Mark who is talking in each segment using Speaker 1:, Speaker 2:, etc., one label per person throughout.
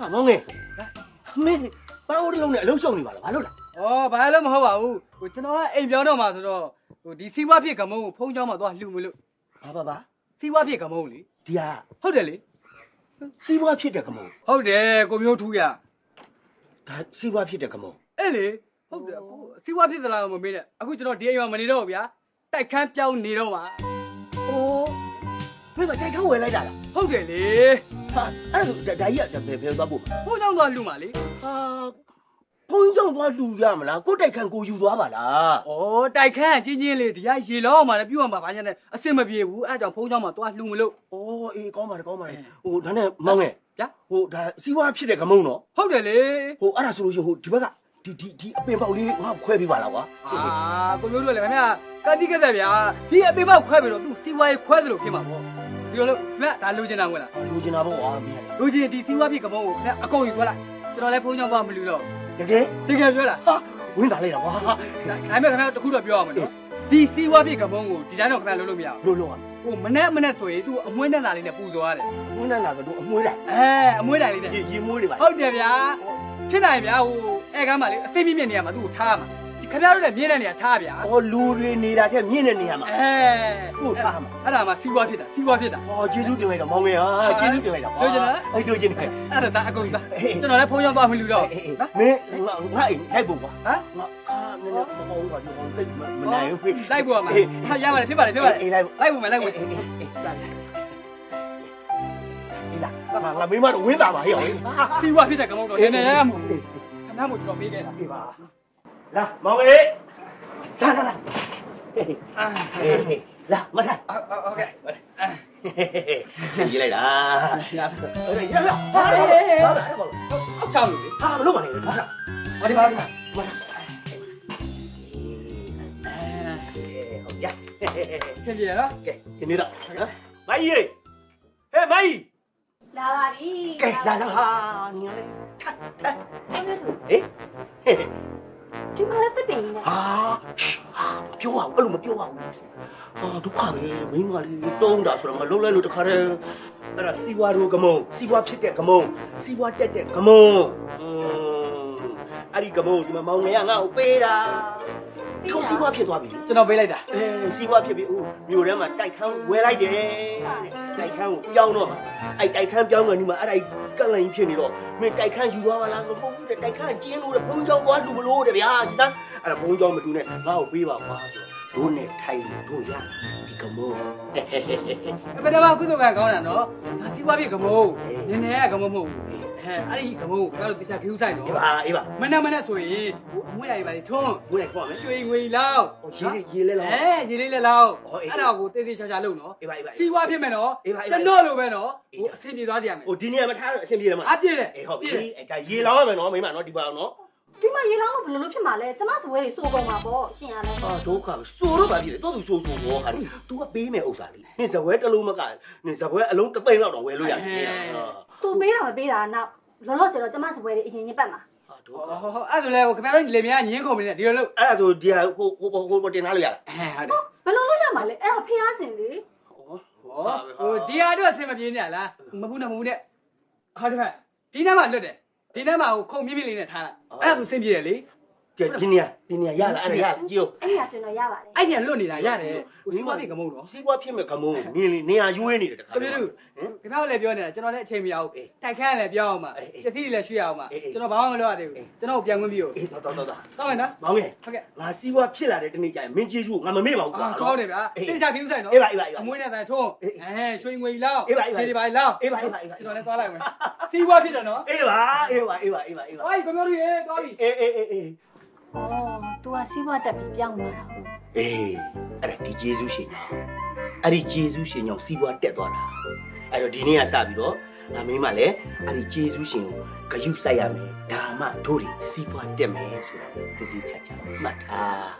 Speaker 1: ဟာမောင်ငယ်မင်းပါဦးတလုံးနဲ့အလုံးရှုံနေပါလားဘာလို့လဲ
Speaker 2: ဩဘာလို့မဟုတ်ပါဘူးဟိုကျွန်တော်ကအိမ်ပြောင်းတော့မှာဆိုတော့ဟိုဒီစီးပွားဖြစ်ကမုံကိုဖုံးချောင်းမှာသွားလှူမလို့
Speaker 1: ဘာ
Speaker 2: စီးပွားဖြစ်ကမုံလေ
Speaker 1: ဒီဟာ
Speaker 2: ဟုတ်တယ်လေ
Speaker 1: စီးပွားဖြစ်တဲ့ကမုံ
Speaker 2: ဟုတ်တယ်ကိုမျိုးထူးရ
Speaker 1: ဒါစီးပွားဖြစ်တဲ့ကမုံ
Speaker 2: အဲ့လေဟုတ်တယ်အခုစီးပွားဖြစ်သလားမမေးနဲ့အခုကျွန်တော်ဒီအိမ်မှာမနေတော့ဘူးဗျာတိုက်ခန်းပြောင်းနေတော့မှာ
Speaker 1: အိုးမင်းမတိုက်ခန်းဝယ်လိုက်တာလား
Speaker 2: ဟုတ်တယ်လေ
Speaker 1: ဟာအဲ့ဒါဒါကြီးကဘယ်သွားဖို့
Speaker 2: ဖုံးချောင်းသွားလှူမှာလေ
Speaker 1: ဟာဖုန်းကြောင့်သွားလှူရမလားကိုတိုက်ခန်းကိုယူသွားပါလား
Speaker 2: ဩတိုက်ခန်းကချင်းချင်းလေးဒီကရေလောအောင်မှာလည်းပြုတ်အောင်မှာဘာညာနဲ့အဆင်မပြေဘူးအဲ့ကြောင့်ဖုံးချောင်းမှာသွားလှူမလို့
Speaker 1: ဩအေးကောင်းပါတယ်ဟိုဒါနဲ့မောင်ငယ်
Speaker 2: ဗျာ
Speaker 1: ဟိုဒါစီးပွားဖြစ်တဲ့ကမုံနော်
Speaker 2: ဟုတ်တယ်လေ
Speaker 1: ဟိုအဲ့ဒါဆိုလို့ရှိရင်ဟိုဒီဘက်ကဒီအပင်ပေါက်လေးငါ့ခွဲပေးပါလားကွာ
Speaker 2: ကိုမျိုးတို့လည်းခင်ဗျာကတိကသက်ဗျာဒီအပင်ပေါက်ခွဲပြီးတော့သူစီးပွားရေးခွဲသလိုဖြစ်မှာပေါ့ဒီလိုလို့ခင်ဗျာဒါလိုချင်တာမဟုတ်လား
Speaker 1: လိုချင်တာပေါ့ကွာမင်း
Speaker 2: လိုချင်ဒီစီးပွားဖြစ်ကမုံကိုခင်ဗျာအကုန်ယူထွက်လိုက်ကျွန်တော်လည်းဖုန်းကြောင်းသွားမလူတော့
Speaker 1: တကယ်
Speaker 2: ပြောလား
Speaker 1: ဟာဝင်လာလိုက်တာကွာ
Speaker 2: ဒါပေမဲ့ခင်ဗျာတခုတော့ပြောရမယ်နော်ဒီစီးပွားဖြစ်ကမုံကိုဒီတိုင်းတော့ခင်ဗျာလို့မရ
Speaker 1: ဘူးလို့
Speaker 2: ဟိုမနဲ့ဆိုရင်သူအမွှေးနဲ့လာလေးနဲ့ပူသွားတယ်
Speaker 1: အမွှေးနဲ့လာဆိုတော့အမွှေးတိုင်း
Speaker 2: အမွှေးတိုင်းလေးနဲ့
Speaker 1: ရေမွှေးတွေပါ
Speaker 2: ဟုတ်တယ်ဗျာဖြစ်နိုင်ဗျာဟိုအဲကမ်းမှာလေအစိမ့်မြင့်နေရမှာသူ့ကိုထားမှာဒီခင်ဗျားတို့လည်းမြင့်တဲ့နေရာထားဗျာ
Speaker 1: လူတွေနေတာတဲ့မြင့်တဲ့နေရာမှာ
Speaker 2: ဟုတ်ထားမှာအဲ့ဒါမှစီးပွားဖြစ်တာ
Speaker 1: ကျေးဇူးတင်လိုက်တော့မောင်ငယ်ဟာကျေးဇူးတင်လိုက်တာ
Speaker 2: လိုချင်လား
Speaker 1: အဲ့လိုချင်တယ်
Speaker 2: အဲ့ဒါအကုန်သားကျွန်တော်လည်းဖုန်းရောက်သွားမလူတော့
Speaker 1: မင်းငါအိမ်လိုက်ဖို့ကွာငါခါနည်းနည်းမကောင်းပါဘူးတိတ်မနိုင်ဘူး
Speaker 2: လိုက်ဖို့မှာဟာရပါတယ်ဖြစ်ပါတယ်
Speaker 1: အေးလိုက်
Speaker 2: ဖို့မယ်
Speaker 1: အေးလာငါမင်းမတော့ဝင်းတာပါဟဲ့
Speaker 2: စီးပွားဖြစ်တဲ့ကမောက်တော့နည်းနည်းရမို့ခဏမို့ကျွန်တော်ပေးခဲ့တာ
Speaker 1: အေးပါလာမောင်လေးလာလာမထိုင်
Speaker 2: ဟုတ်ကဲ့
Speaker 1: ရှင်ရေးလိုက်တာ
Speaker 2: ရ
Speaker 1: ဟာ
Speaker 2: အောက်ချောင်းလို့
Speaker 1: ဟာမလုပ်ပါနဲ့ဟာ
Speaker 2: ဒီပါ
Speaker 1: ဟုတ်ရ
Speaker 2: ဖြစ်ပြီနော်
Speaker 1: ကဲဒီနေ့တော့မိုင်းရေးဟဲ့မိုင်း
Speaker 3: လာပါပြီ
Speaker 1: ကဲလာဟာနေရလေထပ်ဟေး
Speaker 3: ဒီမှာလည်းတက်ပင်နေ
Speaker 1: ဟာပြောအောင်အဲ့လိုမပြောအောင်ဟာဒုက္ခပဲမိန်းမလေးတုံးတာဆိုတော့မလုံးလဲလို့တခါတည်းအဲ့ဒါစီဝါရိုကမုံစီဝါဖြစ်တဲ့ကမုံစီဝါတက်တဲ့ကမုံအဲ့ဒီကမုံဒီမှာမောင်ငယ်ကငါ့ကိုပေးတာထုံးစီဝါဖြစ်သွားပြီ
Speaker 2: ကျွန်တော်ပေးလိုက်တာ
Speaker 1: စီဝါဖြစ်ပြီဦးမြို့ထဲမှာတိုက်ခန်းဝဲလိုက်တယ်တိုက်ခန်းကိုပြောင်းတော့မှာအဲ့တိုက်ခန်းပြောင်းကနေမှအဲ့ဒါကန့်လန့်ကြီးဖြစ်နေတော့မင်းတိုက်ခန်းယူသွားပါလားဆိုပုံပြီးတဲ့တိုက်ခန်းကျင်းလို့တဲ့ဘုံကြောင်သွားလူမလို့တဲ့ဗျာဒီသားအဲ့ဘုံကြောင်မတူနဲ့ငါ့ကိုပေးပါကွာဆိုတို့နဲ့ထိုင်လို့တို့ရဒီကမိုး
Speaker 2: ဘယ်တော့မှကုသကံကောင်းတာနော်ဒါစီးပွားဖြစ်ကမိုးနည်းနည်းကမိုးမဟုတ်ဘူးအဲ့ဒီကမိုးကျွန်တော်တို့တခြားခူးဆိုင်နော်
Speaker 1: အေးပါ
Speaker 2: မနဲ့ဆိုရင်ဟိုအမွှေးရည်ပါလေထွန်း
Speaker 1: မွှေးရည်ခေါ်မယ်
Speaker 2: ရွှေငွေလောက်
Speaker 1: ရေလေးလောက်
Speaker 2: ရေလေးလက်လောက်အဲ့ဒါကိုတေးသေးချာချာလုပ်နော်စီးပွားဖြစ်မယ်နော်ကျွန်တော်လိုပဲနော်ဟိုအဆင်ပြေသွားကြရမယ်
Speaker 1: ဟိုဒီနေရာမှာထားတော့အဆင်ပြေတယ်မ
Speaker 2: လားအပြည့်တယ်
Speaker 1: ဟုတ်ပြီဒါရေလောင်းရမယ်နော်မိမနော်ဒီပါအောင်နော်
Speaker 3: ဒီမှာရေလောင်းလို့ဘယ်လိုလုပ်ဖြစ်မှာလဲကျမစပွဲတွေစိုးကုန်မှာပေါ့ရှင်ရလဲ
Speaker 1: ဟာဒုက္ခပဲစိုးတော့ပါပြီတော့သူစိုးဘောဟာ तू ကပေးမယ်ဥစ္စာလေးနင်ဇပွဲတစ်လုံးမကနင်ဇပွဲအလုံးတစ်သိန်းလောက်တော့ဝယ်လို့ရတယ်
Speaker 3: သူပေးတာမပေးတာနောက်လောလောဆယ်တော့ကျမစပွဲတွေအရင်ချင်းပတ်မှာ
Speaker 2: ဟာဒုက္ခအဲ့ဆိုလဲဟိုခင်ဗျားတို့လေမြန်းညင်းခုံနေတယ်ဒီလိုလုပ်
Speaker 1: အဲ့ဒါဆိုဒီဟာဟိုတင်ထားလို့ရလား
Speaker 2: ဟုတ်တယ်
Speaker 3: ဘယ်လိုလုပ်ရမှာလဲအဲ့တော့ဖျားစင်လေ
Speaker 2: ဟိုဒီဟာတော့အဆင်မပြေနေလားမပူနဲ့ဟာဒီနားမှာလွတ်တယ်ဒီနားမှာဟိုခုံမြင့်မြင့်လေးနဲ့ထားလိုက်အဲ့ဒါဆိုဆင်ပြေတယ်လေ
Speaker 1: ကဲဒီနေရာရလားအဲ့ဒါရလားကြည့်ဦး
Speaker 3: အဲ့ဒီဟာဆိုတော့ရပါတယ်
Speaker 2: အဲ့ဒီကလွတ်နေတာရတယ်စီးပွားဖြစ်ကမုံတော့
Speaker 1: စီးပွားဖြစ်မဲ့ကမုံနင်းလေးနေရာရွေးနေတယ်တခါ
Speaker 2: တည်းခင်ဗျားလည်းပြောနေတာကျွန်တော်လည်းအချိန်မရဘူးတိုက်ခန်းလည်းပြောင်းအောင်ပါပစ္စည်းတွေလည်းရွှေ့အောင်ပါကျွန်တော်ဘာမှမလုပ်ရသေးဘူးကျွန်တော်ပြန်ခွင့်ပြု
Speaker 1: အေးတော်
Speaker 2: တောင်းမယ်နော်
Speaker 1: မောင်ငယ်
Speaker 2: ဟုတ်ကဲ့
Speaker 1: ငါစီးပွားဖြစ်လာတဲ့တနေ့ကျရင်မင်းကျေးဇူးငါမမေ့ပါဘူးကွာ
Speaker 2: ကောင်းတယ်ဗျာတိကျခင်းဆိုင်နော်အမွေးနဲ့တိုင်ထုံးရွှေငွေလောက်ခြေတွေပါလောက်
Speaker 1: အေးပါ
Speaker 2: ကျွန်တော်လည်းသွားလိုက်မယ်စီးပွားဖြစ်တယ်နော်
Speaker 1: အေးပါ
Speaker 2: ဟိုခင်ဗျားတို့ရေသွားပြီ
Speaker 1: အေး
Speaker 3: อ๋อ तू อ่ะစီးပွားတက်ပြီးပြောင်းသွားတာဟုတ်
Speaker 1: အေးအဲ့ဒါဒီကျေးဇူးရှင်ကြောင့်အဲ့ဒီကျေးဇူးရှင်ကြောင့်စီးပွားတက်သွားတာအဲ့တော့ဒီနေ့ကစပြီးတော့ငါမင်းမလည်းအဲ့ဒီကျေးဇူးရှင်ကိုဂယုစိုက်ရမယ်ဒါမှတို့တွေစီးပွားတက်မယ်ဆိုတော့တိတိကျကျမှတ်ထား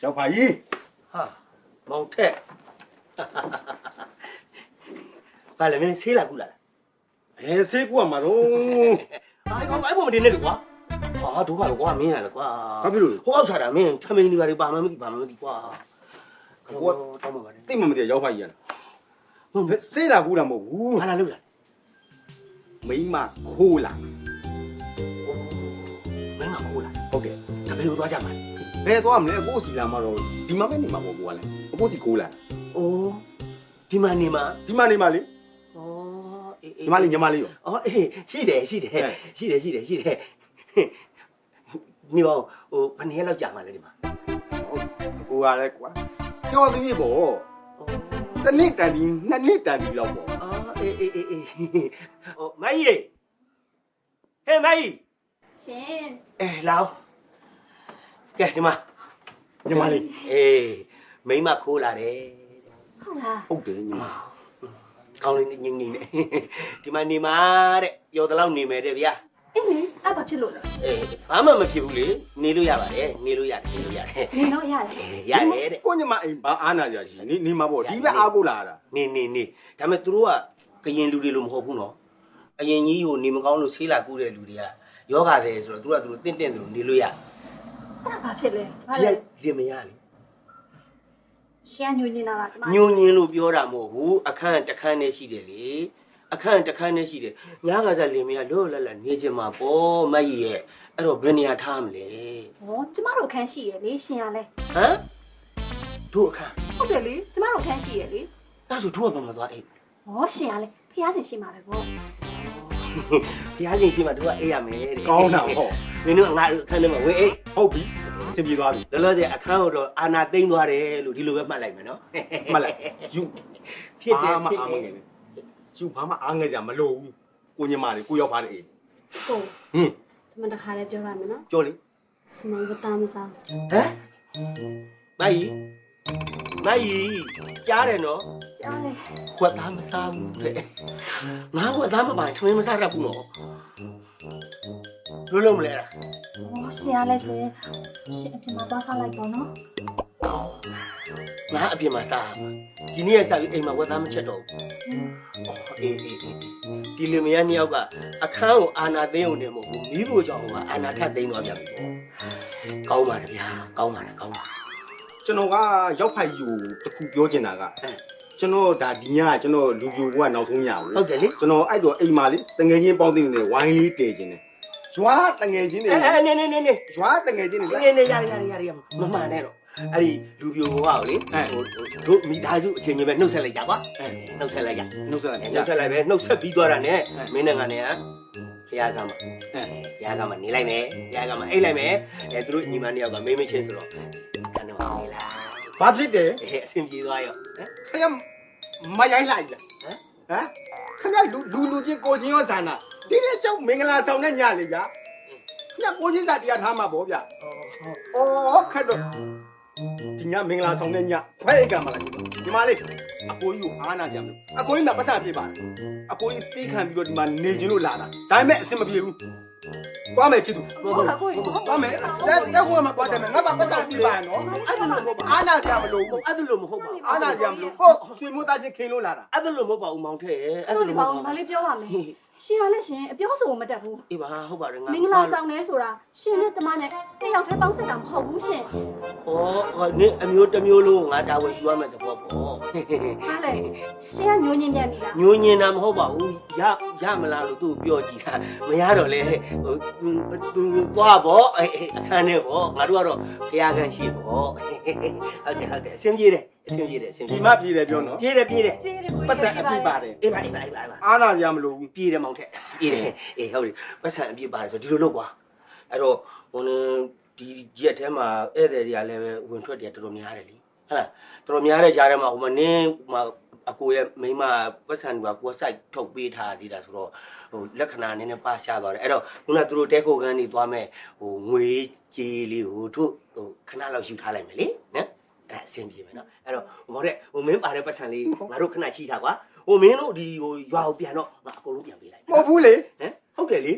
Speaker 4: 小法医，
Speaker 1: 哈，毛太，把那边谁来过来了？
Speaker 4: ဘယ်ဆေးကူကမှာတော့
Speaker 1: 哎，我不没得那个瓜，啊，都看了瓜，没来了瓜。
Speaker 4: ဘာဖြစ်လို့လဲ
Speaker 1: 好啥的，没，他们那边的爸妈没地爸妈没地瓜。我他们玩的，
Speaker 4: တိတ်မမတည့်ရောက်ဖိုက်ကြီးရလား
Speaker 1: 我
Speaker 4: ဆေးလာကူတာမဟုတ်ဘူး
Speaker 1: 俺俩溜了，
Speaker 4: မိမခိုးလာ
Speaker 1: 没嘛哭了，
Speaker 4: ဟုတ်ကဲ့
Speaker 1: 他陪我多讲嘛。
Speaker 4: ဘယ်သွားမလဲကိုစီလာမှာတော့ဒီမှာပဲနေမှာပေါ့ကိုကလည်းကိုစီခိုးလာ
Speaker 1: 哦，你妈你妈？
Speaker 4: ဒီမှာနေမှာလေ
Speaker 1: 哦，
Speaker 4: ဒီမှာလေညီမလေးရော
Speaker 1: 哦，是的，是的，是的，是的，是的。你把我半天老讲完了的嘛？
Speaker 4: ကိုကလည်းကွာပြောသေးပြီပေါ့တစ်နှစ်တန်ပြီးနှစ်နှစ်တန်ပြီးတော့ပေါ့
Speaker 1: 啊，哦，满意嘞，嘿，满意。
Speaker 3: ရှင်
Speaker 1: 哎，老，给你妈。
Speaker 4: ညီမလေး
Speaker 1: အေးမိမခိုးလာတယ်
Speaker 3: ဟုတ်လား
Speaker 4: ဟုတ်တယ်ညီမ
Speaker 1: ကောင်းလေးငင်းငင်းနဲ့ဒီမှာနေမှာတဲ့ရောတလောက်နေမယ်တဲ့ဗျာ
Speaker 3: အေးလေအဲ့ဘာဖြစ်လို့လဲ
Speaker 1: အေးဘာမှမဖြစ်ဘူးလေနေလို့ရပါတယ်နေလို့ရတယ်နေလို့ရတယ်
Speaker 3: နေတော့ရတယ်
Speaker 1: ရတယ်တဲ့
Speaker 4: ကိုညီမအိမ်ဘာအားနာကြရှိနေမှာပေါ့ဒီပဲအားကိုလာတာ
Speaker 1: နေဒါပေမဲ့သူတို့ကကရင်လူတွေလို့မဟုတ်ဘူးနော်အရင်ကြီးကိုနေမကောင်းလို့ဆေးလာကူးတဲ့လူတွေကယောဂတယ်ဆိုတော့သူတို့တင့်တယ်လို့နေလို့ရ
Speaker 3: အဲ့ဒါဘာဖြစ်လဲဘာ
Speaker 1: ဒီ
Speaker 3: လဲ
Speaker 1: ကလင်မရလေ
Speaker 3: ရှင်ညွှန်နေတာလားကျမ
Speaker 1: ညွန်ညင်းလို့ပြောတာမဟုတ်ဘူးအခန်းတစ်ခန်းနဲ့ရှိတယ်လေအခန်းတစ်ခန်းနဲ့ရှိတယ်ညာကစားလင်မရလောလတ်လတ်နေချင်မှာပေါ့မကြီးရဲ့အဲ့တော့ဘယ်နေရာထားမလဲ
Speaker 3: ဟောကျမတို့အခန်းရှိရလေရှင်ရလဲ
Speaker 1: ဟမ်တို့အခန်း
Speaker 3: ဟုတ်တယ်လေကျမတို့အခန်းရှိရလေ
Speaker 1: အဲ့ဆိုတို့ကဘာမှသွားအိတ်
Speaker 3: ဟောရှင်ရလဲဖျားစင်ရှိမှာပဲပေါ့
Speaker 1: ဘုရားရှင်ရှိမှတို့ကအိတ်ရမယ်တဲ့
Speaker 4: ကောင်းတာပေါ့
Speaker 1: မင်းတို့ငါအခန်းထဲမှာဝင်အိတ်
Speaker 4: ဟုတ်ပြီအဆင်ပြေသွားပြီ
Speaker 1: လောလောဆယ်အခန်းကိုတော့အာနာသိမ့်သွားတယ်လို့ဒီလိုပဲမှတ်လိုက်မယ်နော်
Speaker 4: မှတ်လိုက်ယူ
Speaker 1: ဖြစ်တယ်
Speaker 4: ဘာမှ
Speaker 1: ဖြစ်
Speaker 4: အားမ
Speaker 1: တယ်
Speaker 4: ငယ်နဲ့ယူဘာမှအားငယ်ကြမလို့ဘူးကိုညီမလေးကိုရောက်ပါလေအိမ်
Speaker 3: ကို
Speaker 1: ဟင်း
Speaker 3: ကျမတခါလေးပြောရမယ်နော်
Speaker 1: ကြောလေ
Speaker 3: ကျမဝတ်သားမစား
Speaker 1: ဟမ်မကြီးကြားတယ်နော်
Speaker 3: ကြားလေ
Speaker 1: ဝတ်သားမစားဘူးတဲ့ငါဝတ်သားမပိုင်ထမင်းမစားတတ်ဘူးနော်လို့မလဲလား
Speaker 3: ဟောရှင်ရလဲရှင်ရှင်အပြင်မှာသွားစားလိုက်ပေါ့နော်
Speaker 1: ငါအပြင်မှာစားဒီနေ့ကစားပြီးအိမ်မှာဝတ်သားမချက်တော့ဘူးအေးဒီလူမယားနှစ်ယောက်ကအခန်းကိုအာနာသိမ်းုံနဲ့မဟုတ်ဘူးမိဖို့ကြောင့်ကအာနာထသိမ်းသွားပြန်ပြီပေါ့ကောင်းပါတယ်ဗျာကောင်းပါတယ်
Speaker 4: ကျွန်တော်ကရောက်ဖိုက်ယူတခုပြောချင်တာကကျွန်တော်ဒါဒီညကကျွန်တော်လူပြိုကနောက်ဆုံးရဘူး
Speaker 1: ဟုတ်တယ်လေ
Speaker 4: ကျွန်တော်အဲ့တော့အိမ်မှာလေတငယ်ချင်းပေါင်းသိနေဝိုင်းလေးတည်ခြင်းတယ်ရွာတငယ်ချင်းတွေ
Speaker 1: နေ
Speaker 4: ရွာရတငယ်ချင်းတွေ
Speaker 1: ရမမှန်နဲ့တော့အဲ့ဒီလူပြိုဘဝကိုလေတို့မိသားစုအချင်းချင်းပဲနှုတ်ဆက်လိုက်ကြကွာနှုတ်ဆက်လိုက်ကြ
Speaker 4: နှုတ်ဆက်တယ်
Speaker 1: နှုတ်ဆက်လိုက်ပဲနှုတ်ဆက်ပြီးသွားတာနဲ့မင်းနဲ့ငါနဲ့ဖျားကမှာဖျားကမှာနေလိုက်မယ်ဖျားကမှာအိတ်လိုက်မယ်သူတို့ညီမနှစ်ယောက်ကမေးမချင်းဆိုတော့ကနေမှာနေလား
Speaker 4: ဘာဖြစ်တယ်
Speaker 1: အဆင်ပြေသွားရော
Speaker 4: ခရမရိုင်းလိုက်လားဟမ်ခဏလူချင်းကိုချင်းရောဆန္ဒဒီနေ့ကျောင်းမင်္ဂလာဆောင်တဲ့ညလေးဗျာခဏကိုချင်းစာတရားထားမှာပေါ့ဗျာဩခက်တော့ဒီညမင်္ဂလာဆောင်တဲ့ညခွဲအိတ်ကမလားဒီမလေးအကိုကြီးကိုအားနာကြမလို့အကိုကြီးကပတ်စံဖြစ်ပါတယ်အကိုကြီးတီးခံပြီးတော့ဒီမှာနေချင်းလို့လာတာဒါပေမဲ့အဆင်မပြေဘူးသွားမယ်ချစ်သူ
Speaker 3: ဟုတ်လားကိုကြီး
Speaker 4: သွားမယ်တဲ့ဟိုမှာသွားတယ်ငါဘာပတ်စံပြပါနော်
Speaker 1: အဲ့ဒါလို့မဟုတ်ပါ
Speaker 4: အားနာကြမလို့
Speaker 1: အဲ့ဒါလို့မဟုတ်ပါဘူး
Speaker 4: အားနာကြမလို့ကိုရွှေမိုးသားချင်းခင်းလို့လာတာ
Speaker 1: အဲ့ဒါလို့မဟုတ်ပါဘူးမောင်ထဲ
Speaker 3: အဲ့လိုဒီပေါင်းမလေးပြောပါမယ်ရှင်ရလဲရှင်အပြောဆိုမတက်ဘူး
Speaker 1: အေးပါဟုတ်ပါတယ်ငါ
Speaker 3: မင်္ဂလာဆောင်နေဆိုတာရှင်နဲ့ကျမနဲ့တယောက်တည်းပေါင်းဆက်တာမဟုတ်ဘူးရှင်
Speaker 1: ဩနင်းအမျိုးတစ်မျိုးလုံးငါတာဝန်ယူရမယ်တဘောပေါ့
Speaker 3: ဟာလေရှင်ကညိုညင်းပြန်ပြီလား
Speaker 1: ညိုညင်တာမဟုတ်ပါဘူးရမလားလို့သူ့ပြောကြည့်တာမရတော့လေဟိုသူသွားပေါ့အခန်းထဲပေါ့ငါတို့ကတော့ဖျားခန်းရှိပေါ့ဟုတ်တယ်အဆင်ပြေတယ်
Speaker 4: ဒီမပြေတယ်ပြောနော်
Speaker 1: ပြေးတယ်
Speaker 4: ပတ်စံအပြည့်ပါတယ်
Speaker 1: အေးပါ
Speaker 4: အားနာကြမလို့
Speaker 1: ပြေးတယ်မောင်ထက်ပြေးတယ်အေးဟုတ်တယ်ပတ်စံအပြည့်ပါတယ်ဆိုဒီလိုလုပ်ကွာအဲ့တော့ဟိုဒီရက်ထဲမှာဧည့်သည်တွေကလည်းပဲဝင်ထွက်တယ်တော်တော်များတယ်လीဟုတ်လားတော်တော်များတဲ့ကြားထဲမှာဟိုမနင်းဟိုအကိုရဲ့မိမပတ်စံကကိုယ်စိုက်ထုတ်ပေးထားသေးတာဆိုတော့ဟိုလက္ခဏာနည်းနည်းပါရှားသွားတယ်အဲ့တော့ခုနကသူတို့တဲခိုခန်းနေသွားမယ်ဟိုငွေကြေးလေးကိုတို့ဟိုခဏလောက်ယူထားလိုက်မယ်လေနော်အဲ့အဆင်ပြေမယ်နော်အဲ့တော့ဟိုတဲ့ဟိုမင်းပါတဲ့ပတ်စံလေးငါတို့ခဏချိထားကွာဟိုမင်းတို့ဒီဟိုရွာကိုပြန်တော့ငါအကုန်လုံးပြန်ပေးလိုက်
Speaker 4: မဟုတ်ဘူးလေ
Speaker 1: ဟမ်ဟုတ်တယ်လေ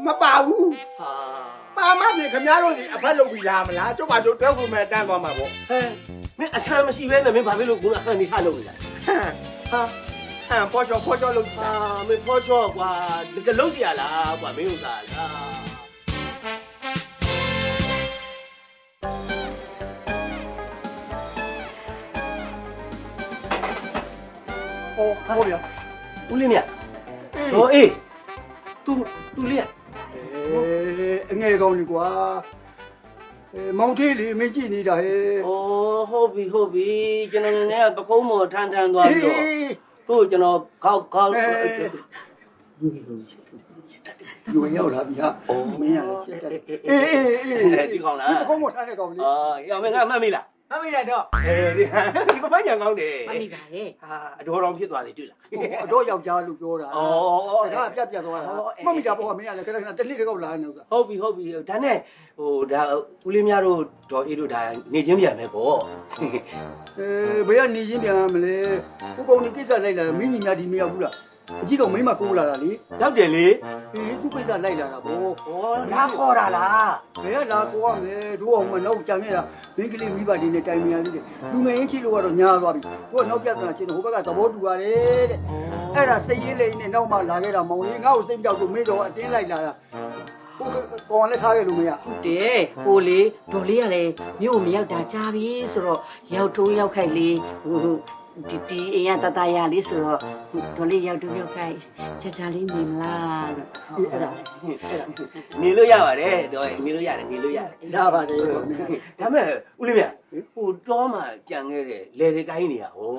Speaker 4: မပါဘူး
Speaker 1: ဟာ
Speaker 4: ပါမပြေခင်ဗျားတို့ဒီအဖက်လုပ်ပြီးလာမလားကျုပ်ပါကျုပ်တဲဖို့မဲ့တန်းသွားမှာပေါ့
Speaker 1: ဟဲ့မင်းအဆမ်းမရှိပဲနဲ့မင်းဘာဖြစ်လို့ခုနအခန်းနေထားလို့လဲဟာ
Speaker 4: ဖော်ချောလို့
Speaker 1: မင်းဖောချောကွာတကယ်လုံးเสียလားကွာမင်းဥစားလား
Speaker 4: ဟုတ်ဗျာ
Speaker 1: ဦးလေးမြတ်ဟောအေး तू လေး
Speaker 4: အငယ်ကောင်းလေကွာမောင်သေးလေမင်းကြည့်နေတာဟဲ့
Speaker 1: ဩဟုတ်ပြီကျွန်တော်လည်းပကုံးမော်ထန်းသွားပြီးတော့သူ့ကျွန်တော်ခေါက်
Speaker 4: ယူရောက်လာပြီဟာမင်းရလေချက်တယ်
Speaker 1: ဒီကောင်လား
Speaker 4: ဒီကောင်းမထားတဲ့ကောင်လေ
Speaker 1: ရောင်မင်းကမှတ်မိလား
Speaker 2: မမိလိုက်တော့
Speaker 1: ဒီကပိုင်းညာကောင်းတယ်
Speaker 3: မမိပါနဲ့
Speaker 1: ဟာအတော်တော်ဖြစ်သွားတယ်တွေ့လား
Speaker 4: အတော့ယောက်ျားလို့ပြောတာဒါကပြသွားတာမမိတာပေါ့မင်းရလေခဏတစ်နှစ်တကောက်လာနေဥစ္စာ
Speaker 1: ဟုတ်ပြီဒါနဲ့ဒါဦးလေးများတို့ဒေါ်အေးတို့ဒါနေချင်းပြန်မယ်ပေါ့
Speaker 4: ဘယ်ကနေရင်းပြန်မလဲကိုကောင်ဒီကိစ္စလိုက်လာမင်းညီမဒီမရောက်ဘူးလားအကြီးကောင်မိမကိုလာတာလေ
Speaker 1: ရောက်တယ်လေ
Speaker 4: သူကိစ္စလိုက်လာတာဗော
Speaker 1: လာခေါ်တာလား
Speaker 4: ဘယ်ကလာကိုရမလဲတို့အောင်မနောက်ကြံနေတာမင်းကလေးမိဘဒီနဲ့တိုင်မြန်လေးတဲ့လူငယ်ရင်ချီလို့ကတော့ညာသွားပြီကိုကနောက်ပြဿနာချင်းဟိုဘက်ကသဘောတူပါတယ်တဲ့အဲ့ဒါစိတ်ရင်းလေးနဲ့နောက်မှလာခဲ့တာမောင်လေးငါ့ကိုစိတ်ပြောက်လို့မင်းတော့အတင်းလိုက်လာတာကိုကောင်လည်းထားခဲ့လို့မရ
Speaker 5: ဟုတ်တယ်ဟိုလေဒေါ်လေးကလည်းမြို့မရောက်တာကြားပြီဆိုတော့ရောက်ထုံးရောက်ခိုက်လေးဟိုဒီအရင်တတရလေးဆိုတော့ဒေါ်လေးရောက်ထုံးရောက်ခိုက်ချာလေးနေမလားလို့အဲ့ဒါ
Speaker 1: နေလို့ရပါတယ်ဒေါ်နေလို့ရတယ်
Speaker 4: လာပါတယ်ဗောမင်း
Speaker 1: ဒါမဲ့ဦးလေးမြဟိုတောမှာကြံခဲ့တဲ့လေတွေကိုင်းနေရဟို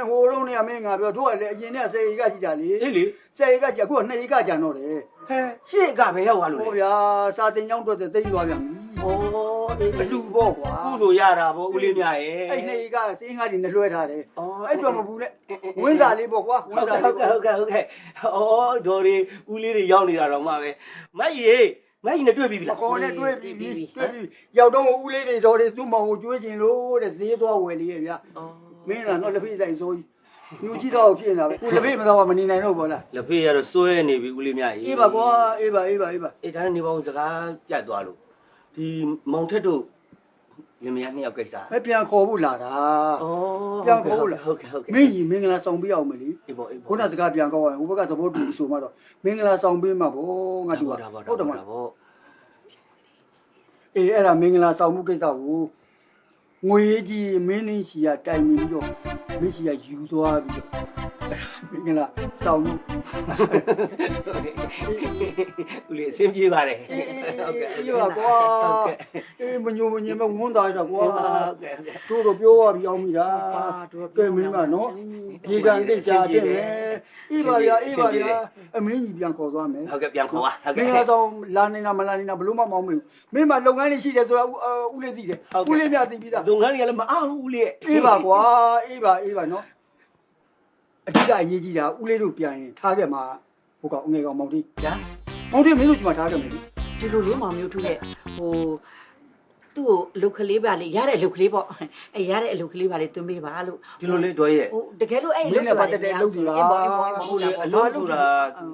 Speaker 4: ဟိုတုန်းကမင်းငါပြောတို့ကလည်းအရင်နဲ့10ရေကရှိတာလေ
Speaker 1: အေးလေ
Speaker 4: 10ရေကရှိအခုက2ရေကကြံတော့တယ်
Speaker 1: ဟဲရှေ့ကဘယ်ရောက်သွားလို့
Speaker 4: ဟို
Speaker 1: လဲ
Speaker 4: ဗျာစာတင်ကြောင်းတော့သိသွားပြန်ပြီ
Speaker 1: ဩအေး
Speaker 4: အလူပေါ့ကွာ
Speaker 1: ကုသိုလ်ရတာဗောဦးလေးမြရဲ့
Speaker 4: အဲ့2ရေကစင်းကားတွေနဲ့လွှဲထားတယ်
Speaker 1: ဩ
Speaker 4: အဲ့တော့မဘူးနဲ့ဝင်းစာလေးပေါ့ကွာဝင်းစာလေး
Speaker 1: ဟုတ်ကဲ့ဩဒေါ်တွေဦးလေးတွေရောက်နေတာတော့မှပဲမကြီးနဲ့တွေ့ပြီလား
Speaker 4: ခေါ်နဲ့တွေ့ပြီရောက်တော့ဦးလေးတွေတော်တွေသူ့မောင်ကိုကျွေးကျင်လို့တဲ့ဈေးသွားဝယ်လေးရဲ့ဗျာမင်းကတော့လက်ဖေးဆိုင်ဆိုကြီးညူကြီးတော့ဖြစ်နေတာပဲကိုလက်ဖေးမတော့မနေနိုင်တော့ဘောလား
Speaker 1: လက်ဖေးရတော့စွဲနေပြီဦးလေးမြရဲ့
Speaker 4: အေးပါကွာအေးပါ
Speaker 1: အေးဒါနဲ့နေပေါင်းစကားပြတ်သွားလို့ဒီမောင်ထက်တို့လင်မယားနှစ်ယောက်ကိစ္စ
Speaker 4: မပြန်ခေါ်ဘူးလာတာ
Speaker 1: ပြန်ခေါ်လားဟုတ်ကဲ့
Speaker 4: မင်းကြီးမင်္ဂလာဆောင်ပေးအောင်မလी
Speaker 1: အေးပေါ့
Speaker 4: ခုနစကားပြန်ကောင်းရင်ဟိုဘက်ကသဘောတူဆိုမှတော့မင်္ဂလာဆောင်ပေးမှာဗောငါတူဟုတ်တယ်မလား
Speaker 1: ပေါ့
Speaker 4: အေးအဲ့ဒါမင်္ဂလာဆောင်မှုကိစ္စကိုငွေကြီးမင်းင်းရှိရတိုင်မြင်ပြီးတော့မင်းရှိရယူသွားပြီးတော့မင်္ဂလာဆောင်မှု
Speaker 1: ဦးလေးအဆင်ပြေပါတယ်
Speaker 4: ဟုတ်ကဲ့အေးပါကွာအေးမညိုမညင်မဝန်းသားရကွာ
Speaker 1: ဟုတ်ကဲ့
Speaker 4: တို့ပြောရပြီးအောင်မိတာကဲမင်းမနော်ဒီကံကိစ္စတင်မယ်အေးပါဗျာအမင်းကြီးပြန်ခေါ်သွားမယ်
Speaker 1: ဟုတ်ကဲ့ပြန်ခေါ်ပါဟုတ်
Speaker 4: မ
Speaker 1: ကဲ့
Speaker 4: င်္ဂလာဆောင်လာနေတာမလာနေတာဘလို့မှမအောင်မေးဘူးမင်းမလုပ်ငန်းလေးရှိတယ်ဆိုတာဦးလေးသိတယ်ဦးလေးမြသိပြီးသား
Speaker 1: လုပ်ငန်းတွေကလည်းမအားဘူးဦးလေး
Speaker 4: အေးပါကွာအေးပါနော်အဓိကအရေးကြီးတာဦးလေးတို့ပြန်ရင်ထားခဲ့မှာဟိုကောင်ငယ်ကောင်မောင်တီး
Speaker 1: ညာ
Speaker 4: မောင်တီးမင်းတို့ဒီမှာထားခဲ့မယ်လေ
Speaker 5: ဒီလိုလေးမောင်မျိုးထုရဲ့ဟိုသူ့ကိုအလုတ်ကလေးပါလေရတဲ့အလုတ်ကလေးပေါ့အဲရတဲ့အလုတ်ကလေးပါလေတွင်းပေးပါလို့
Speaker 1: ဒီလိုလေးတော်ရဲ့
Speaker 5: ဟိုတကယ်လို့အဲ့
Speaker 4: မင်းနဲ့ပတ်သက်တဲ့အလုပ်တွေပါ
Speaker 1: ဟုတ်လေအလုပ်ဆိုတာ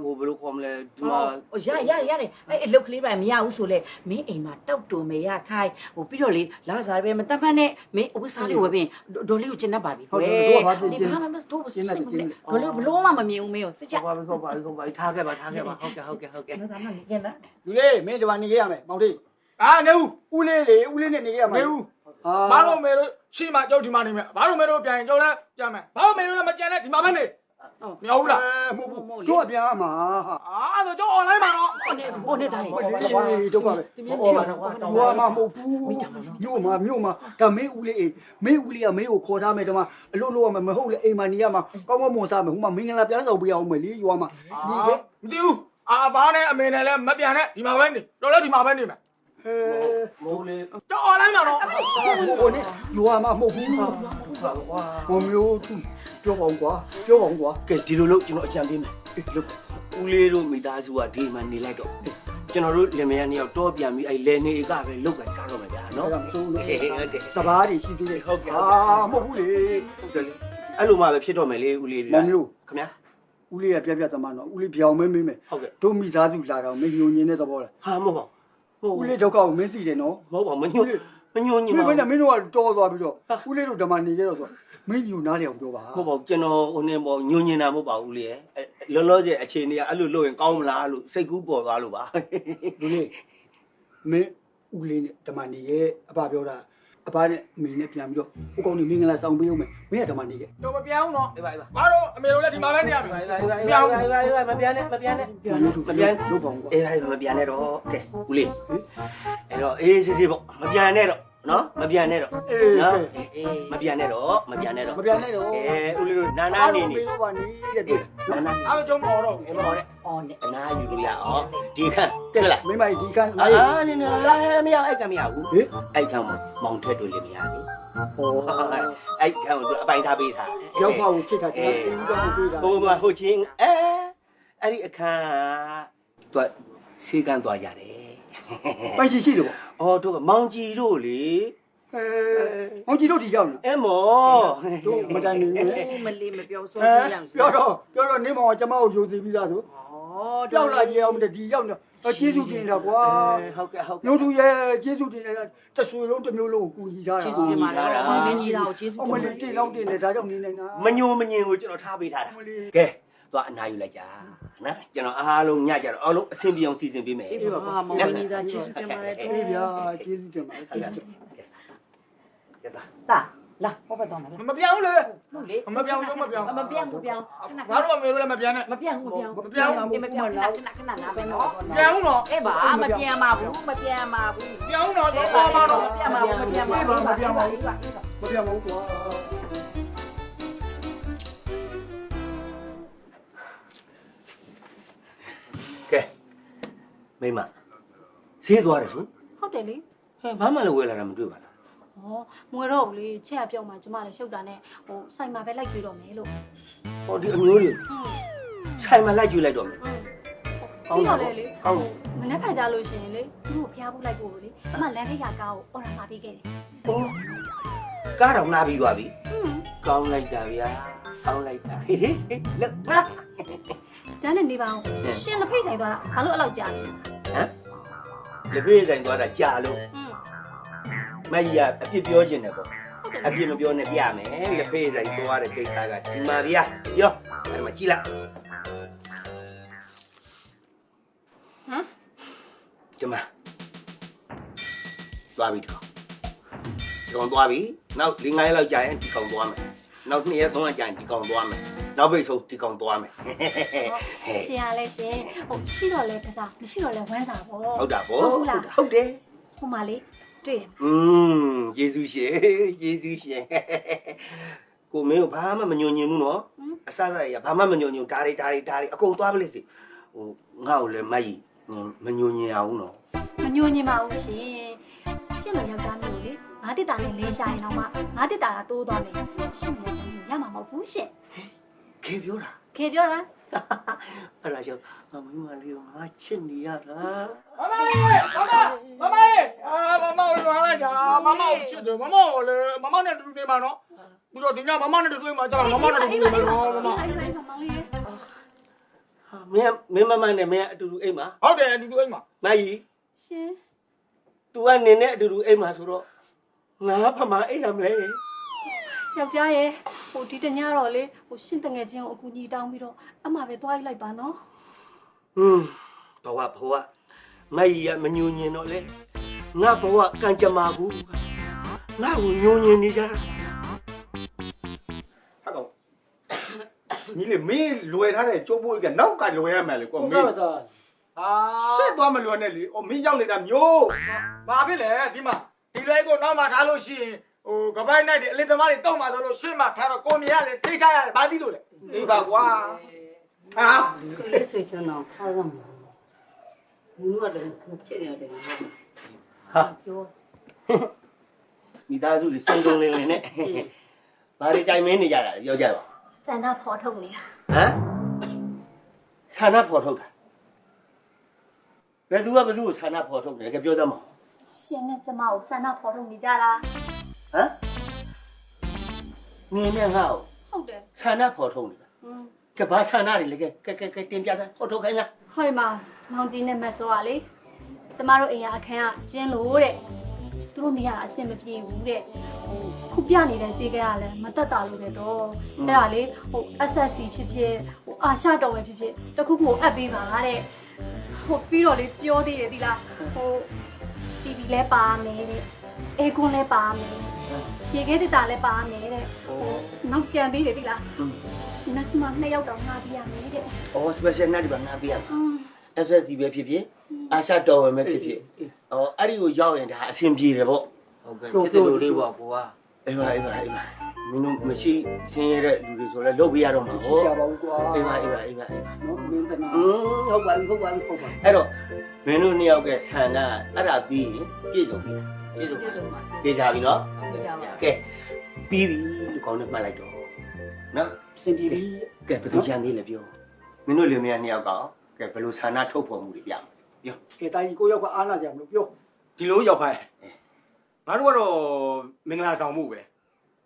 Speaker 1: ဟိုဘယ်လိုခေါ်မလဲဒီမှာ
Speaker 5: ဟိုရတယ်အဲ့အလုတ်ကလေးပါမရဘူးဆိုလေမင်းအိမ်မှာတောက်တုံမေရခိုင်းဟိုပြီးတော့လေလာစားပဲမတတ်မှတ်နဲ့မင်းအဝတ်စားလေးဝယ်ပြီးဒေါ်လေးကိုကျင်းတတ်ပါပြီဒီဘာမှမတော့ဘူးစင်နေတယ်ဒေါ်လေးဘလို့မှမမြင်ဘူးမင်းကိုစစ်ချက်
Speaker 1: ဟုတ်ပါပြီထားခဲ့ပါဟုတ်ကဲ့
Speaker 5: ဒါမှမနေလား
Speaker 4: လူလေးမင်းဒီမှာနေခဲ့ရမယ်မောင်တီး
Speaker 6: နေဦး
Speaker 4: ဦးလေးလေဦးလေးနဲ့နေခဲ့ရမှာ
Speaker 6: နေဦးဘာလို့မဲလို့ရှိမှကြောက်ဒီမှာနေမယ်ဘာလို့မဲလို့ပြန်ရင်ကြောက်လဲကြမ်းမယ်ဘာလို့မဲလို့လည်းမကြမ်းနဲ့ဒီမှာပဲနေမဟုတ်လား
Speaker 4: မဟုတ်ဘူးတို့ပြန်ရမှာဟာ
Speaker 6: အဲ့တော့ကြောက် online မှာတော့
Speaker 5: ဟိုနေတိုင်း
Speaker 4: ဒုက္ခပဲဟောမှာမဟုတ်ဘူးမြို့မှာဒါမင်းဦးလေးမင်းဦးလေးကမင်းကိုခေါ်ထားမယ်တမအလို့လို့ရမယ်မဟုတ်လေအိမ်မှာနေရမှာကောင်းကောင်းမွန်စားမယ်ဟိုမှာမင်္ဂလာပြန်ဆောင်ပေးအောင်မယ်လေရွာမှာဒီက
Speaker 6: မသိဘူးဘာနဲ့အမေနဲ့လည်းမပြန်နဲ့ဒီမှာပဲနေတော့လည်းဒီမှာပဲနေမယ်
Speaker 1: မိုးလေး
Speaker 6: ကြောက် online မှာတော့
Speaker 4: ဟိုနေရွာမှာမဟုတ်ဘူး
Speaker 1: ကွာ
Speaker 4: ဟိုမျိုးသူပြောပါအောင်ကွာ
Speaker 1: ကဲဒီလိုလို့ကျွန်တော်အကြံပေးမယ်ဦးလေးတို့မိသားစုကဒီမှာနေလိုက်တော့ကျွန်တော်တို့လင်မယားနှစ်ယောက်တော့ပြန်ပြီးအဲ့လဲနေကပဲလုတ်ကန်စားတော့မှာဗျာနော်
Speaker 4: အဲ့ဒါဆိုလို့
Speaker 1: ဟုတ်တယ်
Speaker 4: စဘာတွေရှိသေးတယ်မဟုတ်ဘူးလေ
Speaker 1: ဟုတ်တယ်လေအဲ့လိုမှပဲဖြစ်တော့မယ်လေဦးလေး
Speaker 4: မောင်မျိုး
Speaker 1: ခင်ဗျာ
Speaker 4: ဦးလေးကပြသမားနော်ဦးလေးပြောင်းမင်းမယ်
Speaker 1: ဟုတ်ကဲ့
Speaker 4: တို့မိသားစုလာတော့မင်းညိုညင်းတဲ့သဘောလား
Speaker 1: ဟာမဟုတ်ပါဘူး
Speaker 4: ဦးလေးဒုက္ခကိုမင်းသိတယ်နော်
Speaker 1: မဟုတ်ပါဘူးမညှို့ မညွန်ညင်
Speaker 4: မ
Speaker 1: ပါ
Speaker 4: င်းကမင်းတို့ကတော်သွားပြီးတော့ဦးလေးတို့ဓမ္မနေကြတော့ဆိုမင်းကြီးနားလည်အောင်ပြောပါ
Speaker 1: ဟုတ်ပါဘူးကျွန်တော်ဟိုနေပေါ့ညွန်ညင်တာမဟုတ်ပါဘူးလေလောလောဆယ်အခြေအနေကအဲ့လိုလုပ်ရင်ကောင်းမလားလို့စိတ်ကူးပေါ်သွားလို့ပါ
Speaker 4: လူလေးမင်းဦးလေးနဲ့ဓမ္မနေရဲ့အဖပြောတာအဖနဲ့မင်းနဲ့ပြန်ပြီးတော့ဦးကောင်းနေမင်္ဂလာဆောင်ပေးဦးမယ်မင်းကဓမ္မနေရဲ့
Speaker 6: တော့မပြောင်းတော့
Speaker 1: အေးပါအေးပါ
Speaker 6: ငါတို့အမေတို့လည်းဒီမှာပဲနေရပြီ
Speaker 1: မပြန်နဲ့
Speaker 4: ပြန်လို့သူပြန်လို့ပေါ့ကွာ
Speaker 1: အေးပါမပြန်နဲ့တော့ကဲဦးလေးအဲ့တော့အေးစစ်စစ်ပေါ့မပြန်နဲ့တော့နော်မပြန်နဲ့တော့
Speaker 4: အေး
Speaker 1: နော်
Speaker 5: အေး
Speaker 1: မပြန်နဲ့တော့မပြန်နဲ့တော့
Speaker 4: မပြန်နဲ့တော့
Speaker 1: ဦးလေးတို့နာနာနေနေ
Speaker 4: တော့ပါနေတဲ့တွေ့
Speaker 1: နာနာ
Speaker 6: အားလုံးကျုံမတော်တော့ဘူး
Speaker 1: အေးမဟုတ်တဲ့
Speaker 5: အော်နဲ့
Speaker 1: အနာယူလို့ရအောင်ဒီခန့်တက်လား
Speaker 4: မင်းမဒီကန်း
Speaker 1: အာနေနေမရအဲ့ကမရဘူး
Speaker 4: ဟေး
Speaker 1: အဲ့ခန့်မောင်ထက်တို့လည်းမရဘူး
Speaker 4: ဟော
Speaker 1: အဲ့ခန့်ကိုအပိုင်ထားပေးထား
Speaker 4: ရောက်ပါဦးချစ်တာကျွန်တော်တင်းကြောင်းပေးတာ
Speaker 1: ဘုံဘဟိုချင်းအဲ့ဒီအခန်းကသူစေကန်းသွားရတယ်
Speaker 4: ပိုင်ရှိတယ်ပေါ့
Speaker 1: အော်တို့မောင်ကြီးတို့လေ
Speaker 4: အောင်ကြည့်လို့ဒီရောက်နေ
Speaker 1: အဲ့မော
Speaker 4: တို့မတိုင်နေနဲ့
Speaker 5: မလေးမပြောစောစေးရအောင်
Speaker 4: ပြောတော့နေမောင်ကကျမကိုယိုသေးပြီးသားဆို
Speaker 5: ဩ
Speaker 4: ပြောက်လာကြအောင်ဒီရောက်နေကျေးဇူးတင်တာကွာ
Speaker 1: ဟုတ်ကဲ့ဟုတ်ကဲ့
Speaker 4: ညို့သူရဲ့ကျေးဇူးတင်တာတဆွေလုံးတစ်မျိုးလုံးကိုကူညီထားတာ
Speaker 5: ကျေးဇူးတင်ပါတယ်မင်းကြီးသားကိုကျေးဇူး
Speaker 4: အ
Speaker 5: တင်
Speaker 4: မ
Speaker 5: ပါ
Speaker 4: လေးတင်တော့တင်တယ်ဒါကြောင့်နေနေတာ
Speaker 1: မညိုမညင်ကိုကျွန်တော်ထားပေးထားတာ
Speaker 4: အမလေး
Speaker 1: ကဲသွားအနာယူလိုက်ကြနော်ကျွန်တော်အားလုံးညကြတော့အားလုံးအဆင်ပြေအောင်စီစဉ်ပေးမယ်
Speaker 5: အေးပါမောင်မင်းကြီးသားကျေးဇူးတင်ပါတယ်
Speaker 4: အေးဗျာကျေးဇူးတင်ပါတယ်ကျေးဇူးတင်
Speaker 1: ကဲပါ
Speaker 5: တာလာဟောပတ်တော့မယ်
Speaker 6: မပြောင်းလေ
Speaker 5: ဟုတ်လေ
Speaker 6: မပြောင်းတော့မပြောင်း
Speaker 5: မပြောင်းခဏ
Speaker 6: ငါတို့အမေတို့လည်းမပြောင်းနဲ့
Speaker 5: မပြောင်းမပြောင်းမပြောင်းခဏနာပဲနော်
Speaker 6: ပြောင်းတော့
Speaker 5: အေးပါမပြောင်းပါဘူးမပြောင်းပါဘူး
Speaker 6: ပြောင်းတော့
Speaker 5: အေး
Speaker 6: တော့
Speaker 5: ပါ
Speaker 6: ပါ
Speaker 5: တော့
Speaker 6: တော့
Speaker 5: မပြောင်းပါဘူးမပြောင်းပါဘူးမပြောင်းပါဘူး
Speaker 4: မပြောင်းဘူးကွာ
Speaker 1: ကဲမိမဈေးသွားတယ်ဆို
Speaker 3: ဟုတ်တယ်လေ
Speaker 1: ဟဲ့ဘာမှလည်းဝယ်လာတာမတွေ့ပါလား
Speaker 3: ဟောမွေတော့ဘူးလေချက်ကပြောမှကျမလည်းရှုပ်တာနဲ့ဟိုစိုက်မှာပဲလိုက်ကြည့်တော့မယ်လို့
Speaker 1: ဟောဒီအမျိုးလေး
Speaker 3: ဟွန်း
Speaker 1: ဆိုင်မှာလိုက်ကြည့်လိုက်တော့မယ်
Speaker 3: ပြီးတော့လေမနေ့ဖန်ကြလို့ရှိရင်လေသူတို့ဖျားဖို့လိုက်ဖို့လေအမလမ်းထိပ်ကကားကိုအော်ဒါမှာပေးခဲ့တယ်
Speaker 1: ဟောကားတော့နားပြီးသွားပြီ
Speaker 3: ဟွန်း
Speaker 1: ကောင်းလိုက်တာဗျာကောင်းလိုက်တာဟေးဟေးလက်ပါ
Speaker 3: တန်းနဲ့နေပါအောင်ရှင်လက်ဖိတ်ဆိုင်သွားတာဘာလို့အဲ့လောက်ကြာလဲ
Speaker 1: ဟမ်လက်ဖေးဆိုင်သွားတာကြာလို့
Speaker 3: ဟွန်း
Speaker 1: မကြီးကအပြစ်ပြောခြင်းတယ်ပေါ့
Speaker 3: ဟုတ်တယ်
Speaker 1: အပြစ်မပြောနဲ့ပြမယ်လက်ဖေးဆိုင်သွားတဲ့ကိစ္စကဒီမှာဗျာပြောအဲ့မှာကြည့်လိုက်
Speaker 3: ဟမ်
Speaker 1: ဒီမှာသွားပြီတော့ဒီကောင်သွားပြီနောက်၄-၅ရက်လောက်ကြာရင်ဒီကောင်သွားမယ်နောက်2ရက်3ရက်ကြာရင်ဒီကောင်သွားမယ်နောက်ပိတ်ဆုံးဒီကောင်သွားမယ်
Speaker 3: ရှင်ရလဲရှင်ဟိုရှိတော့လဲကစားမရှိတော့လဲဝမ်းစာပေါ့
Speaker 1: ဟုတ်တာပေါ့
Speaker 3: ဟုတ်လား
Speaker 1: ဟုတ်တယ်
Speaker 3: ဟိုမှာလေတွေ့တယ်
Speaker 1: ယေရှုရှင်ယေရှုရှင်ကိုမင်းကိုဘာမှမညွန်ညင်ဘူးနော်အစစရဘာမှမညွန်ညင်ဒါတွေအကုန်သွားပလိစီဟိုငါ့ကိုလည်းမကြီးမညွန်ညင်အောင်နော်
Speaker 3: မညိုညင်ပါဘူးရှင်ရှင်လိုယောက်ျားမျိုးလေငါတစ်တာနဲ့လဲရှာရင်တော့မှငါတစ်တာကတိုးသွားမယ်ရှင်လိုယောက်ျားမျိုးရမှာမဟုတ်ဘူးရှင်
Speaker 1: ခေပြောတာ
Speaker 3: ခေပြောတာ
Speaker 1: အဲ့ဒါကြောင့်မမလေးကိုငါချစ်နေရတာ
Speaker 6: မမအာမမကိုလွားလိုက်တာမမကိုချစ်တယ်မမကိုလေမမနဲ့တူတူနေမှာနော်ပြီးတော့ဒီညမမနဲ့တူတူနေမှာကြာမမနဲ့တူတူနေမှာနော်မမ
Speaker 3: အဲ့မောင်လေး
Speaker 1: မင်းမမနဲ့မင်းအတူတူအိမ်မှာ
Speaker 6: ဟုတ်တယ်အတူတူအိမ်မှာ
Speaker 1: မကြီး
Speaker 3: ရှင်
Speaker 1: तू ကနေနဲ့အတူတူအိမ်မှာဆိုတော့ငါဖမအိမ်ရမလဲ
Speaker 3: ယောက်ျားရဲ့ဟိုဒီတညတော့လေဟိုရှင်တငယ်ချင်းကိုအကူကြီးတောင်းပြီးတော့အမှပဲသွားလိုက်ပါနော်
Speaker 1: ဘဝမကြီးကမညူညင်တော့လေငါဘဝကံကြမ္မာဘူးငါ့ကိုညူညင်နေကြတာ
Speaker 4: ဟာတော့ညီလေးမင်းလွယ်ထားတဲ့ကျိုးပွေးကနောက်ကလွယ်ရမယ်လေကွာမင်း
Speaker 6: ဟာ
Speaker 4: ရှက်သွားမလွယ်နဲ့လေအော်မင်းရောက်နေတာမျိုး
Speaker 6: ဘာဖြစ်လဲဒီမှာဒီလွဲကိုနောက်မှထားလို့ရှိရင်ဟိုကပိုင်းနိုင်တယ်အလင်းသမားတွေတောက်မှာဆိုလို့ရှင်းမှထားတော့ကိုမြင်ရတယ်စိတ်ချရတယ်ဘာသိလို့လဲ
Speaker 4: အေးပါကွာဟာ
Speaker 5: ကလေးစိတ်ချမ်းတော့ဖားရမှာဘူးကတော့ဖြစ်နေတယ်
Speaker 1: ဟာမိသားစုတွေစုံစုံလင်းလင်းနဲ့ဘာတွေတိုင်မင်းနေကြတာလဲပြောကြပါ
Speaker 3: ဆန္ဒဖော်ထုတ်နေတာ
Speaker 1: ဟမ်ဆန္ဒဖော်ထုတ်တာဘယ်သူကဘယ်သူကိုဆန္ဒဖော်ထုတ်တယ်ကပြောသမောင်
Speaker 3: ရှင်နဲ့ကျမကိုဆန္ဒဖော်ထုတ်နေကြတာ
Speaker 1: ဟမ်နင်းနဲ့ငါ့ကို
Speaker 3: ဟုတ်တယ်
Speaker 1: ဆန္ဒဖော်ထုတ်နေတာ
Speaker 3: 음
Speaker 1: ကဘာဆန္ဒတွေလဲကဲတင်ပြစမ်းဖော်ထုတ်ခိုင်းလား
Speaker 3: ဟောဒီမှာမောင်ကြီးနဲ့မတ်စောကလေကျမတို့အိမ်ရအခန်းကကျင်းလို့တဲ့ သူတို့နေရအဆင်မပြေဘူးတဲ့ခုပြနေတဲ့စေကရလည်းမတက်တာလို့တဲ့တော့အဲ့ဒါလေSSC ဖြစ်ဖြစ်အာရှတော်ဝင်ဖြစ်ဖြစ်တခုခုအပ်ပေးပါတဲ့ပြီးတော့လေပြောသေးတယ်ဒီလားTV လဲပါမယ်တဲ့အေကွန်လဲပါမယ်ရေခဲတက်တာလဲပါမယ်တဲ့နောက်ကြံသေးတယ်ဒီလားနတ်စမ2ယောက်တောင်ငါပြရမယ်တဲ့
Speaker 1: special နဲ့ဒီမှာငါပြရSSC ပဲဖြစ်ဖြစ်အာရှတော်ဝင်ပဲဖြစ်ဖြစ်အဲ့ဒီကိုရောက်ရင်ဒါအဆင်ပြေတယ်ပေါ့ဟုတ်ကဲ့ဖြစ်တယ်လို့လေးပေါ့ဘိုးကအေးပါမင်းတို့မရှိဆင်းရဲတဲ့လူတွေဆိုလဲလုပ်ပေးရတော့မှာပေါ့
Speaker 4: ရှိရပါဘူးကွာ
Speaker 1: အေးပါ
Speaker 4: နော်မင်းတနာ
Speaker 1: ဟုတ်ပါပြီအဲ့တော့မင်းတို့နှစ်ယောက်ကဆန္ဒအဲ့ဒါပြီးရင်ပြည့်စုံပြီပြည့်စုံပါပြေကြပြီနော်ကဲပြီးပြီလို့ကောင်းနဲ့မှတ်လိုက်တော့နော်
Speaker 4: စင်ပြေပြီ
Speaker 1: ကဲဘယ်သူချမ်းသေးလဲပြောမင်းတို့လူမယားနှစ်ယောက်ကကဲဘယ်လိုဆန္ဒထုတ်ဖော်မှုတွေပြပြော
Speaker 4: ကဲတိုင်းကိုယောက်ကအားနာကြမလို့ပြော
Speaker 6: ဒီလိုရောက်ခိုင်းငါတို့ကတော့မင်္ဂလာဆောင်မှုပဲ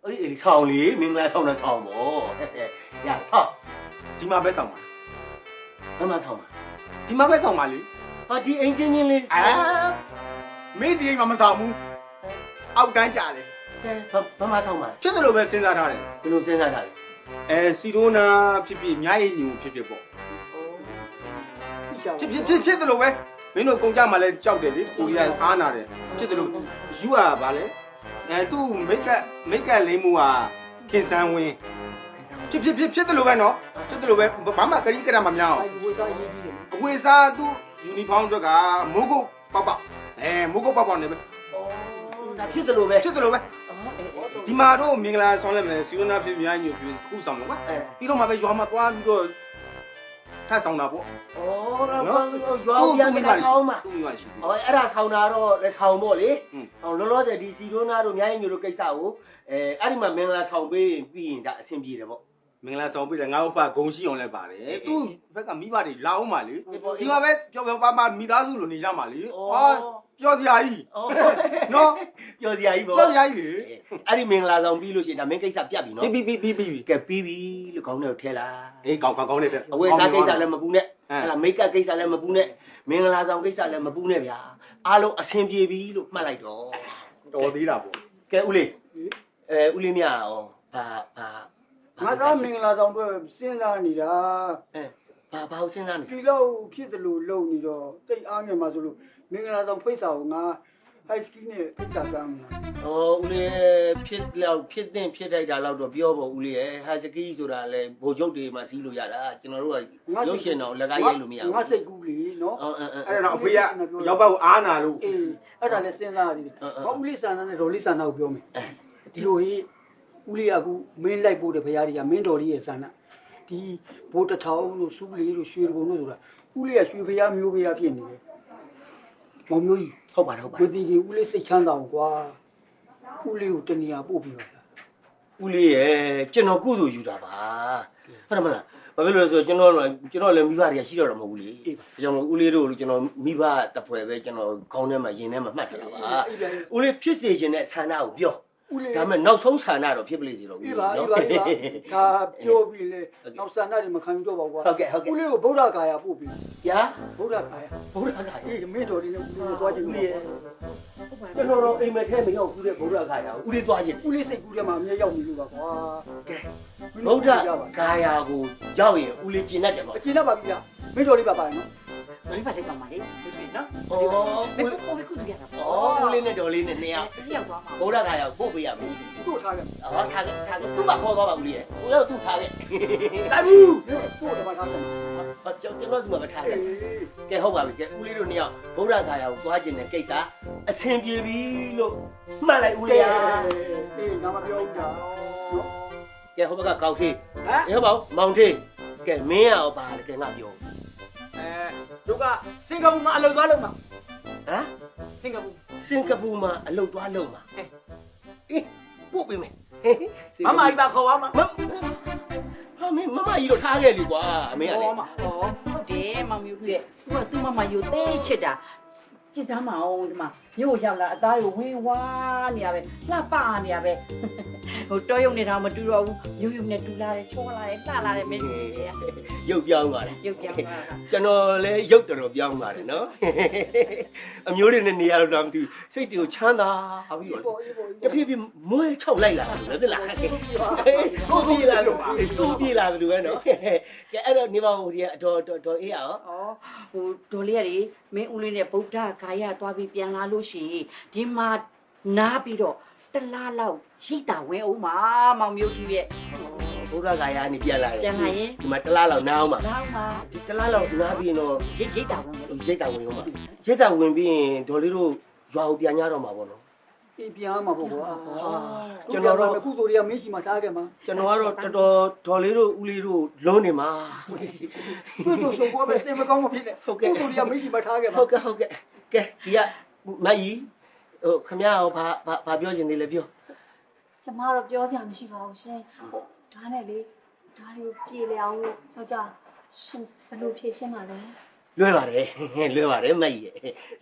Speaker 1: အေးဆောင်းလေမင်္ဂလာဆောင်တဲ့ဆောင်းပေါ့ရဆောင်း
Speaker 6: ဒီမှာပဲဆောင်ပါ
Speaker 1: ဘယ်မှာဆောင်းပါ
Speaker 6: ဒီမှာပဲဆောင်ပါလေ
Speaker 1: ဟာဒီအိမ်ချင်းချင်းလေး
Speaker 6: မင်းဒီအိမ်မှာမဆောင်ဘူးအောက်တန်းကြတယ်
Speaker 1: ဘယ်မှာဆောင်းပါ
Speaker 6: ဖြစ်တယ်လို့ပဲစဉ်းစားထားတယ်
Speaker 1: ဘယ်လိုစဉ်းစားထားလဲ
Speaker 6: စီရိုနာဖြစ်ဖြစ်မြားရည်ညူဖြစ်ဖြစ်ပေါ့ဖြစ်တယ်လို့ပဲမင်းတို့ကုန်ကြမှာလဲကြောက်တယ်လေကိုကြီးကအားနာတယ်ဖြစ်တယ်လို့ယူရပါလေသူ့မိတ်ကပ်လေးမှုဟာခင်ဆန်းဝင်းဖြစ်တယ်လို့ပဲနော်ဖြစ်တယ်လို့ပဲဘာမှကတိကရမများအောင်အဝေစားသူ့ယူနီဖောင်းအတွက်ကမိုးကုတ်ပေါက်မိုးကုတ်ပေါက်နေပဲ
Speaker 1: ဒါဖြစ်တယ်လို့ပဲ
Speaker 6: ဒီမှာတော့မင်္ဂလာဆောင်လိုက်မယ်စီရိုနာဖြစ်များညိုဖြစ်တစ်ခုဆောင်မယ်ကွာပြီးတော့မှပဲရွာမှာသွားပြီးတော့ထပ်ဆောင်တာပေါ့
Speaker 1: ရွာပြန်မဆောင်းမှာအဲ့ဒါဆောင်းတာတော့လည်းဆောင်းပေါ့လေလောလောဆယ်ဒီစီရိုနာတို့မြိုင်းညိုတို့ကိစ္စကိုအဲ့ဒီမှာမင်္ဂလာဆောင်ပေးပြီးရင်ဒါအဆင်ပြေတယ်ပေါ့
Speaker 6: မင်္ဂလာဆောင်ပေးတယ်ငါ့ဥပဂုံရှိအောင်လည်းပါတယ်သူ့ဘက်ကမိဘတွေလာအောင်ပါလေဒီမှာပဲကြောက်ပါမိသားစုလိုနေကြမှာလေဟာပြောစရာကြီးနော်
Speaker 1: ပြောစရာကြီးပေါ့
Speaker 6: ပြောစရာကြီးလေ
Speaker 1: အဲ့ဒီမင်္ဂလာဆောင်ပြီးလို့ရှိရင်ဒါမင်းကိစ္စပြတ်ပြီနော်
Speaker 6: ပြီး
Speaker 1: ကဲပြီးပြီလို့ခေါင်းထဲကိုထဲလာ
Speaker 6: အေးကောင်းနေတယ်
Speaker 1: အဝယ်စားကိစ္စလည်းမပူနဲ့အဲ့ဒါမိတ်ကပ်ကိစ္စလည်းမပူနဲ့မင်္ဂလာဆောင်ကိစ္စလည်းမပူနဲ့ဗျာအားလုံးအဆင်ပြေပြီလို့မှတ်လိုက်တော့
Speaker 6: တော်သေးတာပေါ့
Speaker 1: ကဲဦးလေးဦးလေးမြရောဘာ
Speaker 4: ငါသားမင်္ဂလာဆောင်ပွဲစဉ်းစားနေတာ
Speaker 1: ဘာစဉ်းစားနေ
Speaker 4: ဒီလောက်ဖြစ်သလိုလုံနေတော့တိတ်အားငယ်မှာဆိုလို့မင်္ဂလာဆောင်ဖိတ်စာကိုငါဟိုက်စကီနဲ့ဖိတ်စာကမ်းမှာ
Speaker 1: ဦးလေးဖြစ်တိုက်တာလောက်တော့ပြောပေါ့ဦးလေးရဲ့ဟိုက်စကီဆိုတာလေဘိုလ်ချုပ်တွေမှာစီးလို့ရတာကျွန်တော်တို့ကရုပ်ရှင်တော့လက်ကားရိုက်လို့မရဘူး
Speaker 4: ငါစိတ်ကူးလေနော်
Speaker 6: အဲ့ဒါတော့အဖေကရောက်ပတ်ကိုအားနာလို့
Speaker 4: အေးအဲ့ဒါလည်းစဉ်းစားရသေးတယ်ဟောဦးလေးဆန္ဒနဲ့ဒေါ်လေးဆန္ဒကိုပြောမယ်ဒီလိုကြီးဦးလေးကအခုမင်းလိုက်ပို့တဲ့ဘုရားကြီးကမင်းတော်လေးရဲ့ဆန္ဒဒီဘိုးတထောင်တို့စူးလေးတို့ရွှေကုံတို့ဆိုတာဦးလေးကရွှေဘုရားမျိုးဘုရားဖြစ်နေတယ်မောင်မျိုးကြီး
Speaker 1: ဟုတ်ပါတယ်
Speaker 4: မသိခင်ဦးလေးစိတ်ချမ်းသာအောင်ကွာဦးလေးကိုတနေရာပို့ပြီးပါလား
Speaker 1: ဦးလေးရဲ့ကျွန်တော်ကုသိုလ်ယူတာပါဟုတ်တယ်မလားဘာဖြစ်လို့လဲဆိုကျွန်တော်လည်းမိဘတွေကရှိတော့မဟုတ်ဘူးလေဒါကြောင့်ဦးလေးတို့ကျွန်တော်မိဘတပွဲပဲကျွန်တော်ခေါင်းထဲမှာရင်ထဲမှာမှတ်ထားတာပါဦးလေးဖြစ်စေခြင်းနဲ့ဆန္ဒကိုပြောဒါမဲ့နောက်ဆုံးဆန္ဒတော့ဖြစ်ပလိစီတော့
Speaker 4: ဦးလေးနော်ဒါပြောပြီးလေနောက်ဆန္ဒတွေမခံယူတော့ပါကွာ
Speaker 1: ဟုတ်ကဲ့
Speaker 4: ဦးလေးကိုဗုဒ္ဓဂါယာပို့ပြီး
Speaker 1: ဗျာ
Speaker 4: ဗုဒ္ဓဂါယာအေးမင်းတော်လေးနဲ့ဦးလေးသွားခြင်းလေ
Speaker 1: ကျွန်တော်တော့အိမ်မက်ထဲမရောက်ဘူးတဲ့ဗုဒ္ဓဂါယာဦးလေးသွားခြင်း
Speaker 4: ဦးလေးစိတ်ကူးထဲမှာအမြဲရောက်နေလို့ပါကွာ
Speaker 1: ကဲဗုဒ္ဓဂါယာကိုရောက်ရင်ဦးလေးကျင်တတ်တယ်ပေါ့
Speaker 4: ကျင်တတ်ပါပြီဗျာမင်းတော်လေးပါပါနော်
Speaker 5: တော်လေးပါလိုက်ပါပါလေနော်
Speaker 1: ဘယ်
Speaker 5: ခုသူရတာ
Speaker 1: ဦးလေးနဲ့တော်လေးနဲ့နှစ်ယောက်
Speaker 5: သွားမှာ
Speaker 1: ဗုဒ္ဓဂါယာပို့ပေးရမယ်
Speaker 4: သူ့ထားခဲ့
Speaker 1: ထားခဲ့သူ့မှာခေါ်သွားပါဦးလေးရဲ့ဦးလေးသူ့ထားခဲ့
Speaker 4: တာဘူးပို့တယ်မှာထားတယ်
Speaker 1: ကျွန်တော်စီမှာမထားခဲ့ကဲဟုတ်ပါပြီကဲဦးလေးတို့နှစ်ယောက်ဗုဒ္ဓဂါယာကိုသွားခြင်းတဲ့ကိစ္စအဆင်ပြေပြီလို့မှတ်လိုက်ဦးလေး
Speaker 4: အေးငါမပြောဘူးကြာ
Speaker 1: ကဲဟိုဘက်ကကောက်သေးဟုတ်ပါဦးမောင်သေးကဲမင်းရောပါလေကဲငါပြော
Speaker 6: တို့ကစင်ကာပူမှာအလုပ်သွားလုပ်မှာ
Speaker 1: ဟမ်စင်ကာပူမှာအလုပ်သွားလုပ်မှာအေးပို့ပေးမယ်
Speaker 6: မမကြီးပါခေါ်ပါမှာ
Speaker 1: ဟာမင်းမမကြီးတော့ထားခဲ့လေကွာအမေကလေ
Speaker 5: ဟုတ်တယ်မောင်မျိုးရဲ့သူကသူ့မမယူသေးချစ်တာ ကြည်စမ်းမအောင်ဒီမှာမြို့ရောက်လာအသားကိုဝင်းဝါနေရပဲလှပနေရပဲဟိုတောရုံနေတာမတူတော့ဘူးရုပ်နဲ့တူလာတယ်ချောလာတယ်လှလာတယ်မင်းကြီးတွေက
Speaker 1: ရုပ်ပြောင်းသွားတယ်
Speaker 5: ရုပ်ပြောင်းသွားတာ
Speaker 1: ကျွန်တော်လည်းရုပ်တော်တော်ပြောင်းသွားတယ်နော်အမျိုးတွေနဲ့နေရတော့မသိဘူးစိတ်တွေကိုချမ်းသာပြီးတော့တဖြည်းဖြည်းမွေးချောက်လိုက်လာတယ်နော်သိလားကိုပြေးလာလို့စိုးပြေးလာတယ်လို့ပဲနော်ကဲအဲ့တော့နေပါဦးဒီကအတော်အေးအောင်
Speaker 5: ဩဟိုဒေါ်လေးကလေမင်းဦးလေးနဲ့ဗုဒ္ဓဂါယသွားပြီးပြန်လာလို့ရှိရင်ဒီမှာနားပြီးတော့တလားလောက်ရိတ်တာဝဲအောင်ပါမောင်မျိုးကြီးရဲ့
Speaker 1: ဘုရားကာယကနေပြန်လာတယ်
Speaker 5: ပြန်လာရင်
Speaker 1: ဒီမှာတလားလောက်နားအောင်ပါ
Speaker 5: နောက်မှာ
Speaker 1: ဒီတလားလောက်နားပြီးရင်တော့
Speaker 5: ရိတ်တာဝင်မယ်
Speaker 1: ရိတ်တာဝင်အောင်ပါရိတ်တာဝင်ပြီးရင်ဒေါ်လေးတို့ရွာကိုပြန်ရတော့မှာပေါ့နော်
Speaker 2: အေးပြန်မှာပေါ့ကွာ
Speaker 1: ကျွန်တော်တော့
Speaker 2: အခုဆိုတွေကမင်းရှိမှထားခဲ့မှာ
Speaker 1: ကျွန်တော်ကတော့တော်တော်ဒေါ်လေးတို့ဦးလေးတို့လုံးနေမှာ
Speaker 2: သူတို့ဆိုဘောပဲစင်မကောင်းမဖြစ်နဲ့ဟုတ်ကဲ့သူတွေကမင်းရှိမှထားခဲ့မှာ
Speaker 1: ဟုတ်ကဲ့ကဲဒီကမကြီးဟိုခမရရောဘာပြောချင်သေးလဲပြော
Speaker 3: ကျမတော့ပြောစရာမရှိပါဘူးရှင်ဒါနဲ့လေဒါတွေကိုပြေလေအောင်လို့ယောက်ျားရှင်ဘယ်လိုဖြေရှင်းမှာလဲ
Speaker 1: လွဲပါတယ်မကြီး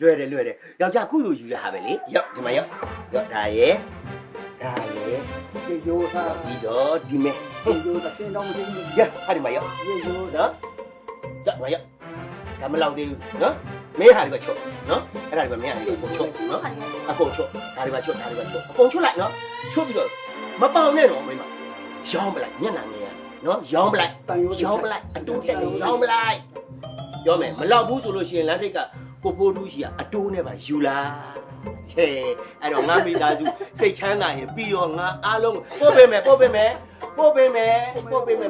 Speaker 1: လွဲတယ်ယောက်ျားကုသိုလ်ယူရဟာပဲလေရောက်ဒီမှာရောက်ဒါရဲ့
Speaker 2: ကျေရိုးသား
Speaker 1: ပြီးတော့ဒီမဲ့
Speaker 2: ကျေရိုးသားစင်တော့မသိဘူး
Speaker 1: ရဟာဒီမှာရောက်နော်ရောက်မရောက်ဒါမလောက်သေးဘူးနော်မင်းဟာဒီကချော့နော်အဲ့ဒါဒီကမင်းဟာဒီကချော့နော်အကုန်ချော့ဒါဒီကချော့အကုန်ချော့လိုက်နော်ချော့ပြီးတော့မပေါင်နဲ့တော့မင်းမရောင်းပလိုက်ညံ့နာနေရနော်ရောင်းပလိုက်အတူတက်နေရောင်းပလိုက်ပြောမယ်မလောက်ဘူးဆိုလို့ရှိရင်လမ်းထိပ်ကကိုပိုးတူးရှိကအတိုးနဲ့ပါယူလာဟဲ့အဲ့တော့ငါမိသားစုစိတ်ချမ်းသာရင်ပြီးရောငါအားလုံးပို့ပေးမယ်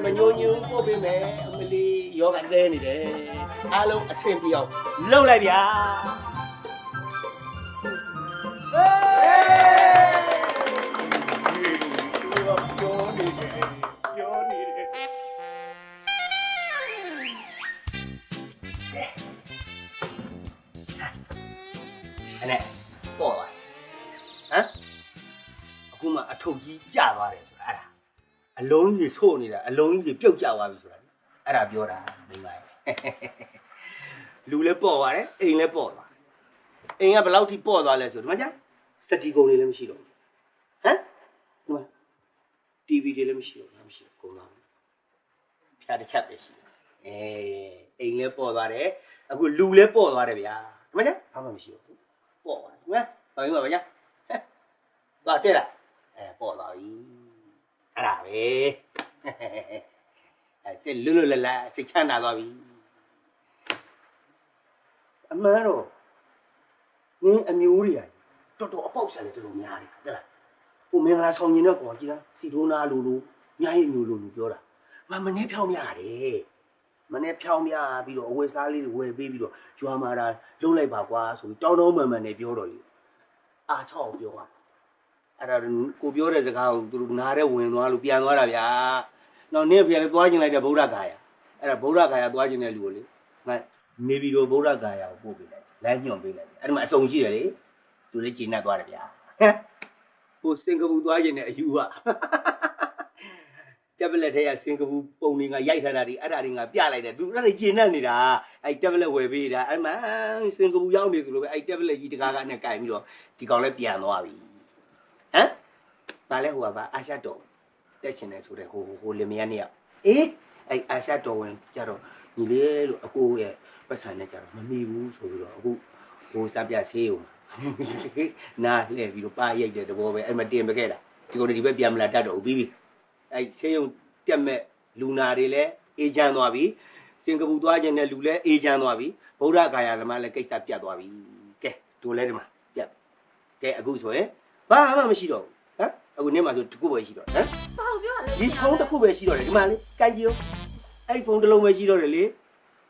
Speaker 1: မညိုညူပို့ပေးမယ်အမလီယောဂတဲနေတယ်အားလုံးအဆင်ပြေအောင်လှုပ်လိုက်ဗျာပြောနေတယ်အဲ့ပေါ့ပါဟမ်အခုမှအထုပ်ကြီးကျသွားတယ်ဆိုတာအဲ့ဒါအလုံးကြီးဆို့နေတာအလုံးကြီးပြုတ်ကျသွားပြီဆိုတာအဲ့ဒါပြောတာမိမရဲ့လူလည်းပေါ့ပါတယ်အိမ်လည်းပေါ့သွားအိမ်ကဘယ်လောက်ထိပေါ့သွားလဲဆိုဒီမှာကြာစတီကုံတွေလည်းမရှိတော့ဘူးဟမ်ဒီမှာ TV တွေလည်းမရှိတော့ဘူးမရှိကုန်သွားပြီဖြာတစ်ချက်ပဲရှိတယ်အိမ်လည်းပေါ့သွားတယ်အခုလူလည်းပေါ့သွားတယ်ဗျာဒီမှာကြာဘာမှမရှိဘူးပေါ့သွားဒီမှာဘာလို့ပါဗျာသွားတက်လာပေါ့သွားပြီအဲ့ဒါပဲစိတ်လွတ်လပ်စိတ်ချမ်းသာသွားပြီအမှန်တော့နင်းအမျိုးတွေတော်တော်အပေါက်ဆန်တယ်တော်တော်များတယ်ဟုတ်လားဟိုမင်္ဂလာဆောင်ရင်တော့ကောကြည်လားစီတိုးနာလိုညာရင်မျိုးလိုပြောတာမနေ့ဖြောင်းများတယ်မနေ့ဖြောင်းများပြီးတော့အဝယ်စားလေးတွေဝယ်ပေးပြီးတော့ကျွမ်းမာတာလုံးလိုက်ပါကွာဆိုပြီးတောင်းမှန်နဲ့ပြောတော့လေအာချောက်ပြောတာအဲ့ဒါကိုပြောတဲ့စကားကိုသူတို့နားထဲဝင်သွားလို့ပြန်သွားတာဗျာနောက်နေ့ပြန်လဲသွားကျင်လိုက်တဲ့ဗုဒ္ဓဂါယာအဲ့ဒါဗုဒ္ဓဂါယာသွားကျင်တဲ့လူကိုလေငါနေပြီးတော့ဗုဒ္ဓဂါယာကိုပို့ပေးလိုက်လမ်းညွှန်ပေးလိုက်အဲ့ဒီမှာအစုံရှိတယ်လေသူလည်းကျင်납သွားတယ်ဗျာဟိုစင်ကာပူသွားကျင်တဲ့အယူကတက်ဘလက်ထဲကစင်ကာပူပုံတွေကရိုက်ထားတာတွေအဲ့ဒါတွေငါပြလိုက်တယ်သူအဲ့ဒါကျင်납နေတာအဲ့တက်ဘလက်ဝယ်ပေးတာအဲ့မှာစင်ကာပူရောက်နေသူလိုပဲအဲ့တက်ဘလက်ကြီးတကားကနဲ့ကင်ပြီးတော့ဒီကောင်လည်းပြန်သွားပြီဟမ်ဘာလဲဟိုကအာရှတော်တက်ချင်တယ်ဆိုတဲ့ဟိုလင်မယားနှစ်ယောက်အေးအဲ့အာရှတော်ဝင်ကြတော့ညီလေးလို့အကိုရဲ့ပတ်စံနဲ့ကြတော့မမီဘူးဆိုပြီးတော့အခုဟိုစပြဆေးဦးနားလှည့်ပြီးတော့ပါရိုက်တဲ့သဘောပဲအဲ့မှာတင်ပခဲ့တာဒီကောင်ဒီဘက်ပြန်မလာတတ်တော့ဘူးပြီးပြီအဲ့ဆေးုံတက်မဲ့လူနာတွေလည်းအေဂျင့်သွားပြီစင်ကာပူသွားခြင်းနဲ့လူလည်းအေဂျင့်သွားပြီဗုဒ္ဓဂါယာသမားလည်းကိစ္စပြတ်သွားပြီကဲတို့လည်းဒီမှာပြတ်ကဲအခုဆိုရင်ဘာမှမရှိတော့ဘူးဟမ်အခုနေ့မှဆိုတစ်ခုပဲရှိတော့ဟမ်
Speaker 3: ဘာလို့ပြောရလဲ
Speaker 1: ဒီဖုန်းတစ်ခုပဲရှိတော့တယ်ဒီမှာလေကန်ကြည့်ဦးအဲ့ဖုန်းတစ်လုံးပဲရှိတော့တယ်လေ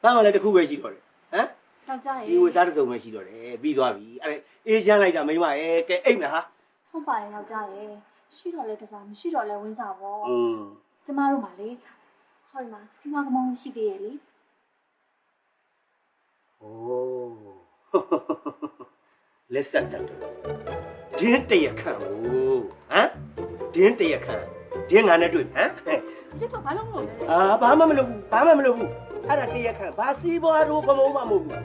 Speaker 1: ဘာမှလည်းတစ်ခုပဲရှိတော့တယ်ဟမ်
Speaker 3: ယောက်ျားရေ
Speaker 1: ဒီဝစားတစ်စုံပဲရှိတော့တယ်ပြီးသွားပြီအဲ့အေးချမ်းလိုက်တာမိမရဲ့ကဲအိမ်မဟာ
Speaker 3: ဟုတ်ပါတယ်ယောက်ျားရေရှိတော့လဲကစားမရှိတော့လဲဝင်းစားပေါ့ကျမတို့မှလေဟောဒီမှာစီမကမောင်းရှိသေးရဲ့လေ
Speaker 1: โอ้လက်ဆက်တက်တယ်ဒင်းတရခန့်ဟိုဟမ်ဒင်းတရခန့်ဒင်းငါနဲ့တွေ့ဟမ်
Speaker 3: ကျတော့ဘာလို့မလုပ်လဲ
Speaker 1: ဘာမှမလုပ်ဘူးအဲ့ဒါတရခန့်ဘာစီးပွားတို့ကမုံမမဟုတ်ဘူး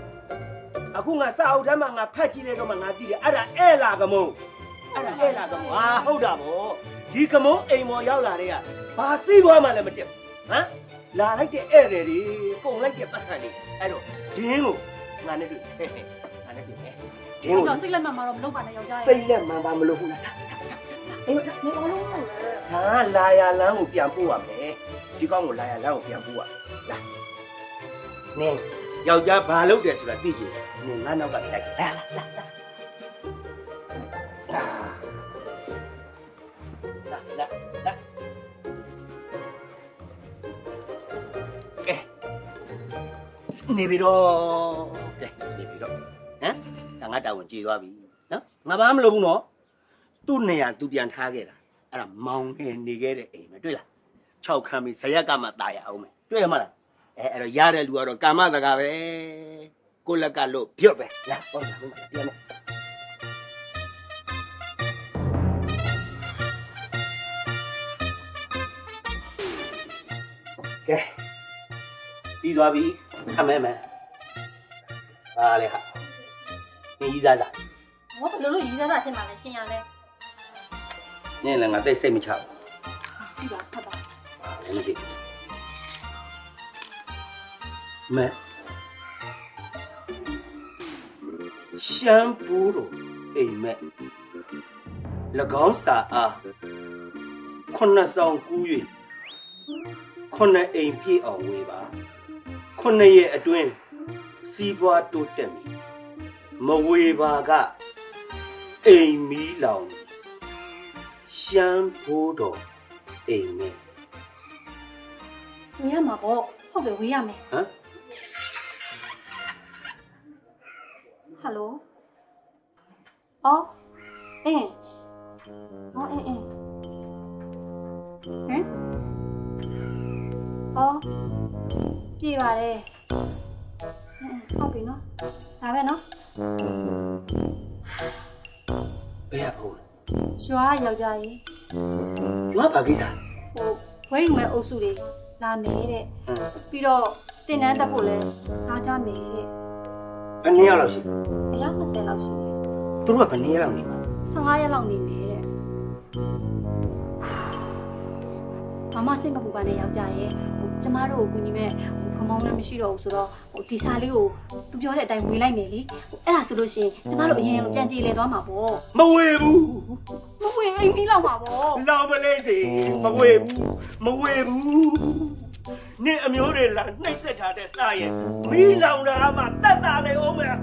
Speaker 1: အခုငါစာအုပ်ထဲမှာငါဖတ်ကြည့်လိုက်တော့မှငါသိတယ်အဲ့ဒါအဲ့လာကမုံအဲ့ဒါအဲ့လာကမုံဟာဟုတ်တာဗောဒီကမုံအိမ်ပေါ်ရောက်လာတဲ့ကဘာစီးပွားမှလည်းမတက်ဟမ်လာလိုက်တဲ့ဧည့်သည်တွေကုန်လိုက်တဲ့ပတ်စံတွေအဲ့တော့ဒင်းကိုငါနဲ့တွေ့ငါနဲ့တွေ့မယ်ဒင်းကို
Speaker 3: ကျွန်တော်စိတ်လက်မှန်မှာတော့မလုပ်ပါနဲ့ယောက်ျား
Speaker 1: စိတ်လက်မှန်ပါမလို့ဘူးလားအေးမနေပါလို့ဟာလာရလန်းကိုပြန်ပို့ရမယ်ဒီကောင်ကိုလာရလန်းကိုပြန်ပို့ရလာနင်းယောက်ျားဘာလုပ်တယ်ဆိုတာသိကြည့်နင်းငါနောက်ကလိုက်လာနေပြီတော့ကဲနေပြီတော့ဟမ်ဒါငါတာဝန်ကြည်သွားပြီနော်ငါဘာမလုပ်ဘူးနော်သူ့နေရာသူပြန်ထားခဲ့တာအဲ့ဒါမောင်နေခဲ့တဲ့အိမ်ပဲတွေ့လား6ခမ်းပြီးဇရက်ကမှตายရအောင်မယ်တွေ့ရမလားအဲ့တော့ရတဲ့လူကတော့ကာမတကာပဲကိုလက်ကလို့ပြုတ်ပဲလာပေါ့လာပြန်မယ်ကဲပြီးသွားပြီခမဲမယ်ပါလေဟာနေကြီးစားလား
Speaker 3: ဟောဘယ်လိုရည်စားတာဖြစ်မှာလဲရှင်ရလဲ
Speaker 1: နင်းလည်းငါသိစိတ်မချဘူး
Speaker 3: ကြည့်ပါဖတ်ပါ
Speaker 1: လည်းမသိမဲရှမ်းပူတို့အိမ်မက်၎င်းစာအား9ဆောင်ကူး၍9အိမ်ပြည့်အောင်ဝေပါ9ရက်အတွင်းစီးပွားတိုးတက်မည်မဝေပါကအိမ်မီးလောင်ရှမ်းပူတို့အိမ်မက်
Speaker 3: ဝေးရမှာပေါ့ဟုတ်တယ်ဝေးရမယ်
Speaker 1: ဟမ်
Speaker 3: ဟယ်လိုအော်အင်းအော်အင်းဟမ်အော်ပြေးပါတယ်ဟုတ်ပြီနော်ဒါပဲနော်
Speaker 1: ဘယ်ရဖို့လဲ
Speaker 3: ရွာယောက်ျားကြီး
Speaker 1: ရွာဘာကိစ္စ
Speaker 3: ဝိတ်မဲ့အုပ်စုတွေလာမယ်တဲ့
Speaker 1: ဟမ်
Speaker 3: ပြီးတော့တင်တန်းတက်ဖို့လဲအားကြမယ်တဲ့
Speaker 1: ဘယ်နည်းရလောက်ရှိ
Speaker 3: အယောက်20လောက်ရှိတယ်
Speaker 1: သူတို့ကဘယ်နည်းရလောက်နေပါ
Speaker 3: 15ရက်လောက်နေမယ်တဲ့မမစိတ်မပူပါနဲ့ယောက်ျားရဲ့ကျမတို့ကိုကူညီမဲ့ခမောင်းလည်းမရှိတော့ဘူးဆိုတော့ဒီစာလေးကိုသူပြောတဲ့အတိုင်းဝေလိုက်မယ်လေအဲ့ဒါဆိုလို့ရှိရင်ကျမတို့အရင်ပြန်ပြေးလဲသွားမှာပေါ့
Speaker 1: မဝေဘူး
Speaker 3: မဝေအိမ်ပြီးလောက်မှာပေါ့
Speaker 1: လောင်မလေးစီမဝေဘူးမဝေဘူးနင့်အမျိုးတွေလာနှိမ့်ဆက်ထားတဲ့စားရဲ့မီးလောင်တာမှတတ်တာလေအောင်မယ်